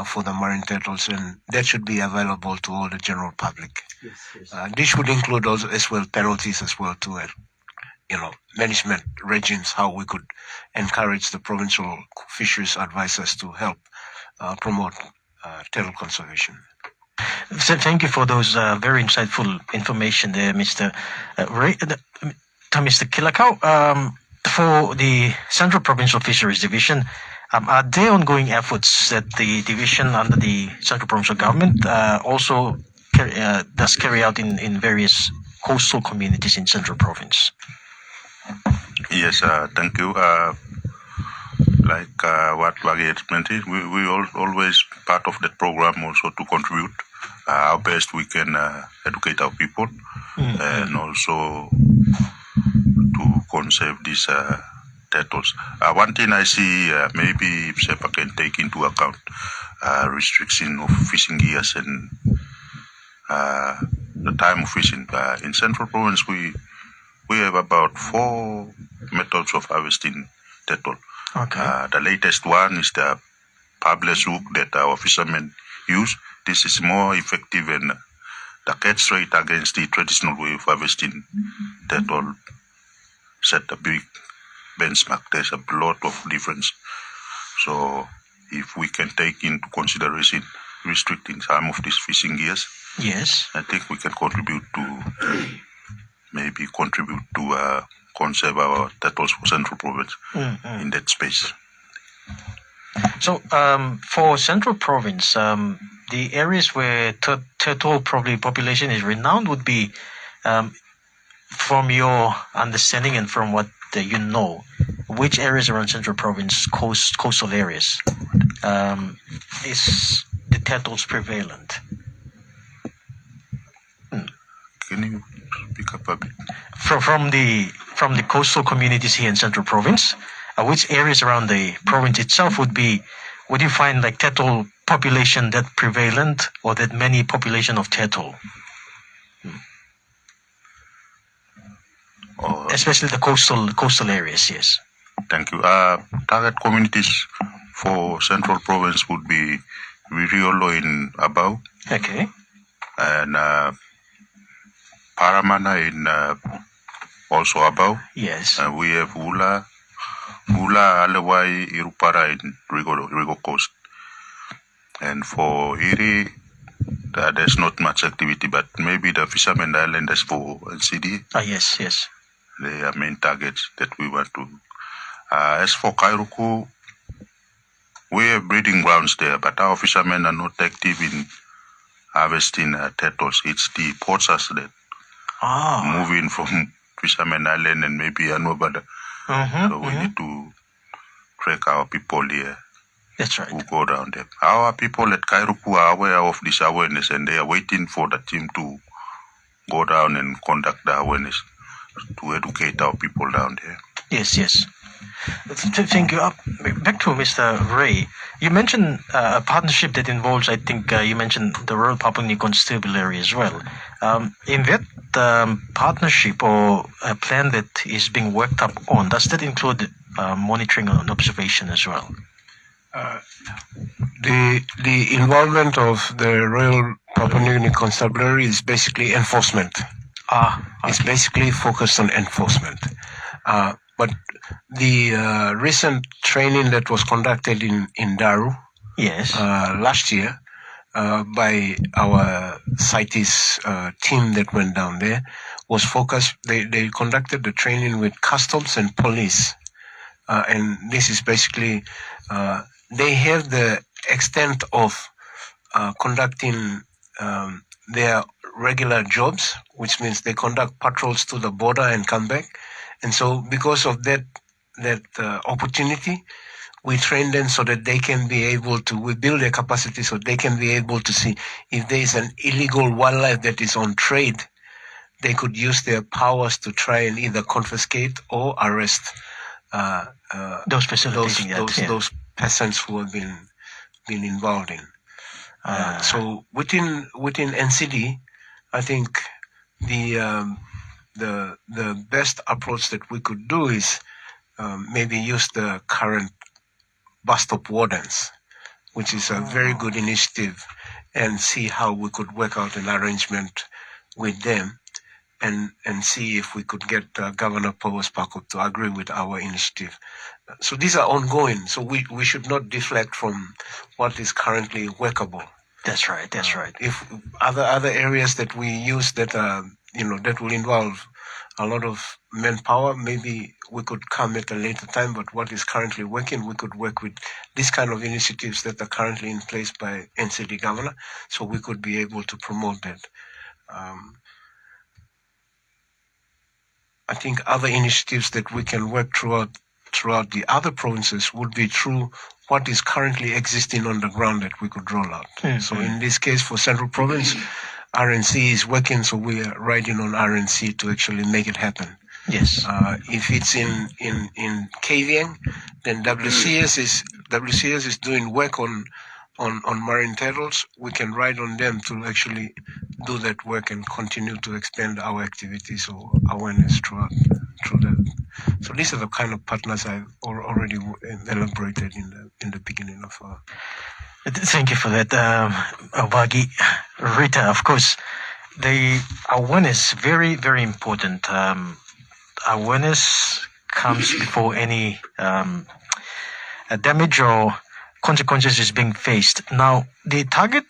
for the marine turtles, and that should be available to all the general public. Yes. This would include also as well penalties as well to management regimes, how we could encourage the provincial fisheries advisors to help promote turtle conservation. So thank you for those very insightful information there, Mr. Mr. Kilakau. For the Central Provincial Fisheries Division, are there ongoing efforts that the division under the Central Provincial Government also does carry out in various coastal communities in Central Province? Yes, thank you. Like what Vagi explained, we always part of that program also to contribute our best we can educate our people and also to conserve these turtles. One thing I see, maybe if SEPA can take into account restriction of fishing gears and the time of fishing. In Central Province, we have about 4 methods of harvesting turtle. Okay. The latest one is the pabless hook that our fishermen use. This is more effective and the catch rate against the traditional way of harvesting turtle set a big benchmark. There's a lot of difference. So if we can take into consideration restricting some of these fishing gears, Yes. I think we can contribute to conserve our turtles for Central Province in that space. So for Central Province, the areas where turtle probably population is renowned would be, from your understanding and from what you know, which areas around Central Province, coastal areas, is the turtles prevalent? Can you speak up a bit? From the coastal communities here in Central Province, which areas around the province itself would you find like turtle population that prevalent or that many population of turtle? Especially the coastal areas, yes. Thank you. Target communities for Central Province would be Viriolo in Abau Okay. and Paramana in also Abau. Yes. We have Hula, Alewai, Irupara in Rigo Coast. And for Iri, there's not much activity, but maybe the Fisherman Islanders for LCD, Yes. they are main targets that we want to. As for Kairuku, we have breeding grounds there, but our fishermen are not active in harvesting turtles. It's the poachers that move in from Fisherman Island and maybe Anobada. So we need to track our people here. That's right. Who go down there. Our people at Kairuku are aware of this awareness and they are waiting for the team to go down and conduct the awareness to educate our people down there. Yes. Thank you. Back to Mr. Ray. You mentioned a partnership that involves, I think you mentioned the Royal Papua New Guinea Constabulary as well. In that partnership or a plan that is being worked up on, does that include monitoring and observation as well? The involvement of the Royal Papua New Guinea Constabulary is basically enforcement. It's basically focused on enforcement. But the recent training that was conducted in Daru last year by our CITES team that went down there was focused. They conducted the training with customs and police. And this is basically, they have the extent of conducting their regular jobs, which means they conduct patrols to the border and come back. And so because of that opportunity, we train them so that they can be able to, we build their capacity so they can be able to see if there is an illegal wildlife that is on trade, they could use their powers to try and either confiscate or arrest those facilitating those persons who have been involved in. So within NCD, I think the best approach that we could do is maybe use the current bus stop wardens, which is a very good initiative, and see how we could work out an arrangement with them and see if we could get Governor Powers Paco to agree with our initiative. So these are ongoing, so we should not deflect from what is currently workable. That's right. If other areas that we use that that will involve a lot of manpower, maybe we could come at a later time, but what is currently working, we could work with these kind of initiatives that are currently in place by NCD Governor, so we could be able to promote that. I think other initiatives that we can work throughout the other provinces would be through what is currently existing on the ground that we could roll out. So in this case, for Central Province, RNC is working, so we are riding on RNC to actually make it happen. Yes. If it's in KVN, then WCS is doing work on marine turtles. We can ride on them to actually do that work and continue to expand our activities or awareness through that. So these are the kind of partners I've already elaborated in the beginning of. Thank you for that, Vagi. Rita, of course, the awareness very, very important. Awareness comes before any damage or consequences is being faced. Now, the target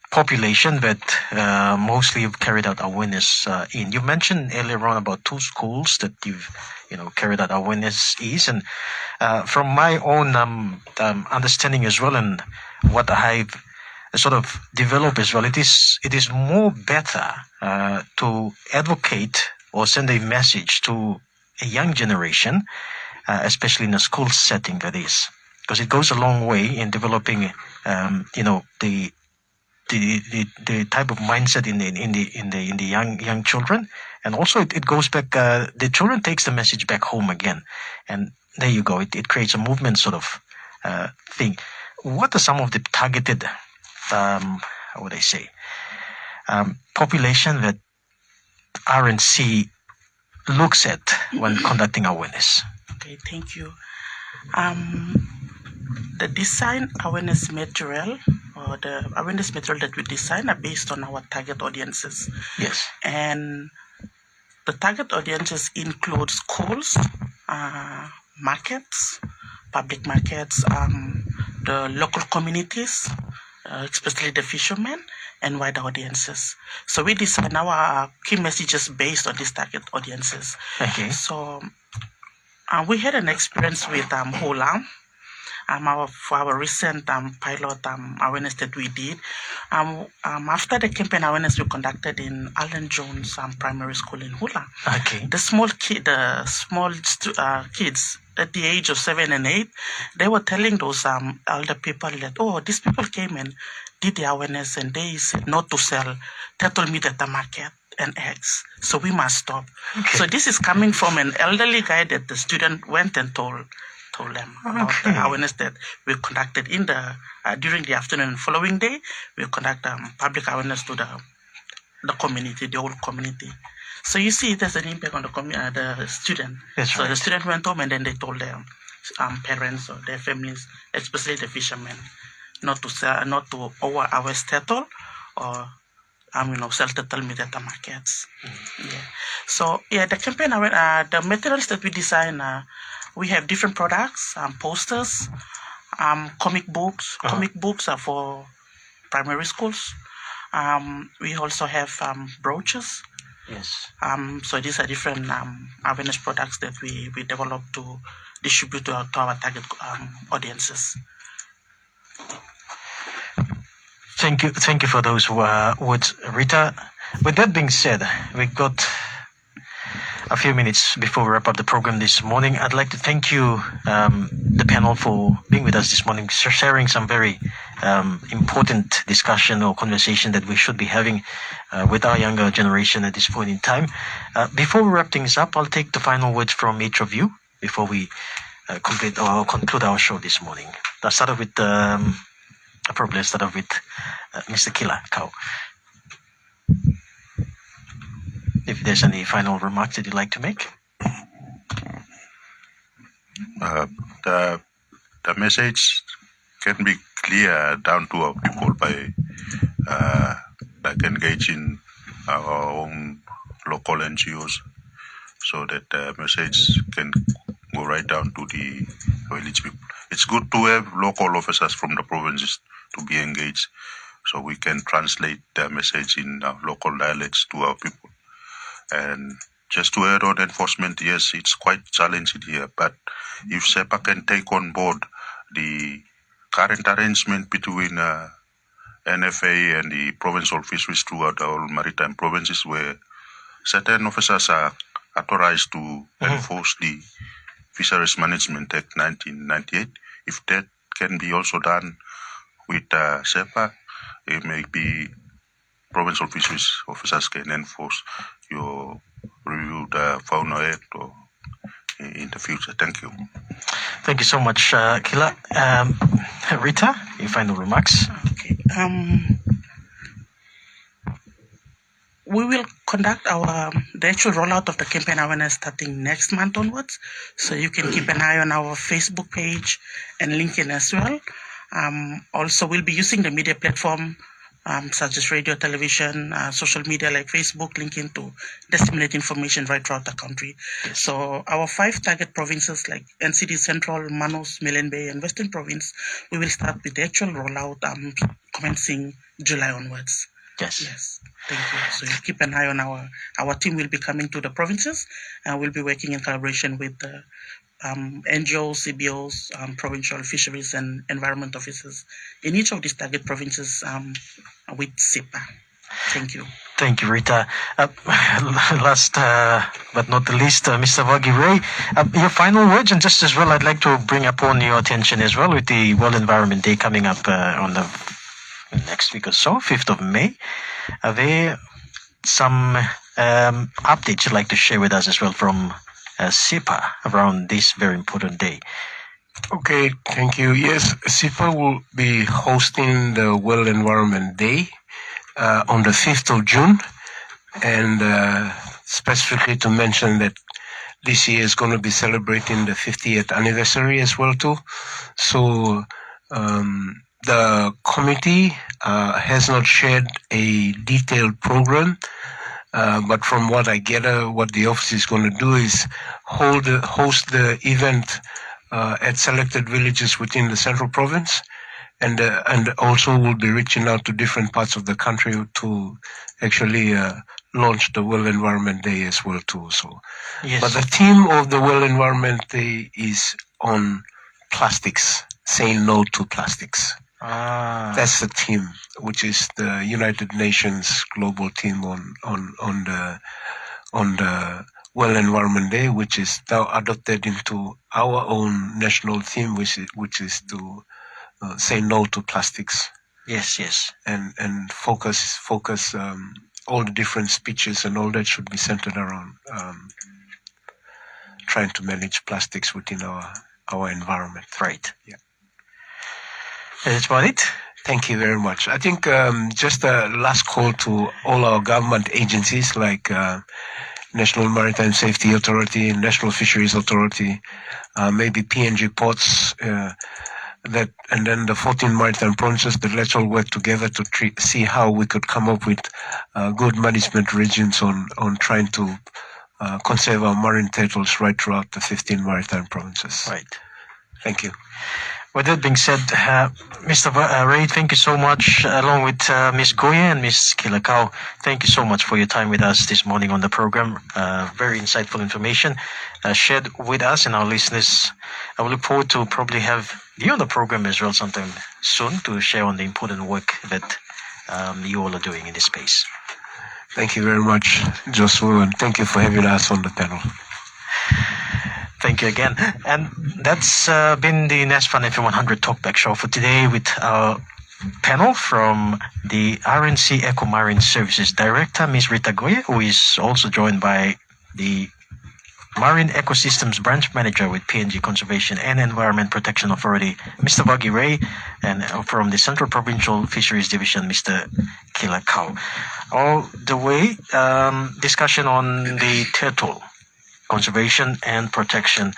population that mostly you've carried out awareness in. You mentioned earlier on about 2 schools that you've carried out awareness is, and from my own understanding as well, and what I've sort of developed as well, it is more better to advocate or send a message to a young generation, especially in a school setting, that is, because it goes a long way in developing the type of mindset in the young children, and also it goes back. The children takes the message back home again, and there you go. It creates a movement sort of thing. What are some of the targeted, how would I say, population that RNC looks at when conducting awareness? Okay, thank you. The design awareness material or the awareness material that we design are based on our target audiences. Yes. And the target audiences include schools, markets, public markets, the local communities, especially the fishermen, and wider audiences. So we design our key messages based on these target audiences. Okay. So we had an experience with Hola. for our recent pilot awareness that we did. After the campaign awareness we conducted in Allen Jones Primary School in Hula, Okay. the small kids at the age of 7 and 8, they were telling those elder people that, oh, these people came and did the awareness and they said not to sell turtle meat at the market and eggs, so we must stop. Okay. So this is coming from an elderly guy that the student went and told them about the Okay. awareness that we conducted in the during the afternoon and following day. We conduct public awareness to the community, the whole community. So you see, there's an impact on the student. That's so right. the student went home and then they told their parents or their families, especially the fishermen, not to over-harvest turtle or sell turtle meat at the markets. Yeah. So the campaign, the materials that we design, we have different products, posters, comic books. Comic books are for primary schools. We also have brooches. Yes. So these are different awareness products that we develop to distribute to our target audiences. Thank you for those words, Rita. With that being said, we've got a few minutes before we wrap up the program this morning. I'd like to thank you, the panel, for being with us this morning, sharing some very important discussion or conversation that we should be having with our younger generation at this point in time. Before we wrap things up, I'll take the final words from each of you before we conclude our show this morning. I'll start off with probably start off with Mr. Kila Cow. If there's any final remarks that you'd like to make. The message can be clear down to our people by like engaging our own local NGOs, so that the message can go right down to the village people. It's good to have local officers from the provinces to be engaged, so we can translate the message in local dialects to our people. And just to add on enforcement, yes, it's quite challenging here, but if SEPA can take on board the current arrangement between NFA and the provincial fisheries throughout all maritime provinces, where certain officers are authorized to enforce the Fisheries Management Act 1998, if that can be also done with SEPA, it may be provincial fisheries officers can enforce your reviewed Fauna Act or in the future. Thank you. Thank you so much, Kila. Rita, your final remarks. Okay. We will conduct the actual rollout of the campaign awareness starting next month onwards. So you can keep an eye on our Facebook page and LinkedIn as well. Also, we'll be using the media platform such as radio, television, social media like Facebook, LinkedIn to disseminate information right throughout the country. So our 5 target provinces like NCD Central, Manus, Milan Bay, and Western Province, we will start with the actual rollout commencing July onwards. Yes. Thank you. So you keep an eye on our team will be coming to the provinces, and we'll be working in collaboration with the NGOs, CBOs, provincial fisheries and environment officers in each of these target provinces with SEPA. Thank you. Thank you, Rita. Last but not the least, Mr. Vagi Ray, your final words, and just as well, I'd like to bring upon your attention as well with the World Environment Day coming up on the next week or so, 5th of May. Are there some updates you'd like to share with us as well from SEPA around this very important day? Okay, thank you. Yes, SEPA will be hosting the World Environment Day on the 5th of June. And specifically to mention that this year is going to be celebrating the 50th anniversary as well too. So the committee has not shared a detailed program, but from what I gather, what the office is going to do is host the event at selected villages within the central province, and also will be reaching out to different parts of the country to actually launch the World Environment Day as well too. So, Yes. but the theme of the World Environment Day is on plastics saying no to plastics. Ah, That's the team, which is the United Nations global team on the World Environment Day, which is now adopted into our own national theme, which is to say no to plastics yes. and focus all the different speeches and all that should be centered around trying to manage plastics within our environment. Right. Yeah. That's about it. Thank you very much. I think just a last call to all our government agencies like National Maritime Safety Authority, National Fisheries Authority, maybe PNG Ports, and then the 14 maritime provinces, that let's all work together to see how we could come up with good management regimes on trying to conserve our marine turtles right throughout the 15 maritime provinces. Right. Thank you. With that being said, Mr. Ray, thank you so much, along with Ms. Goiye and Ms. Kila. Thank you so much for your time with us this morning on the program. Very insightful information shared with us and our listeners. I will look forward to probably have you on the program as well sometime soon to share on the important work that you all are doing in this space. Thank you very much, Joshua, and thank you for having us on the panel. Thank you again. And that's been the NASFAN FM 100 Talkback show for today with our panel from the RNC Eco Marine Services Director, Ms. Rita Goiye, who is also joined by the Marine Ecosystems Branch Manager with PNG Conservation and Environment Protection Authority, Mr. Vagi Ray, and from the Central Provincial Fisheries Division, Mr. Kila. All the way, discussion on the turtle conservation and protection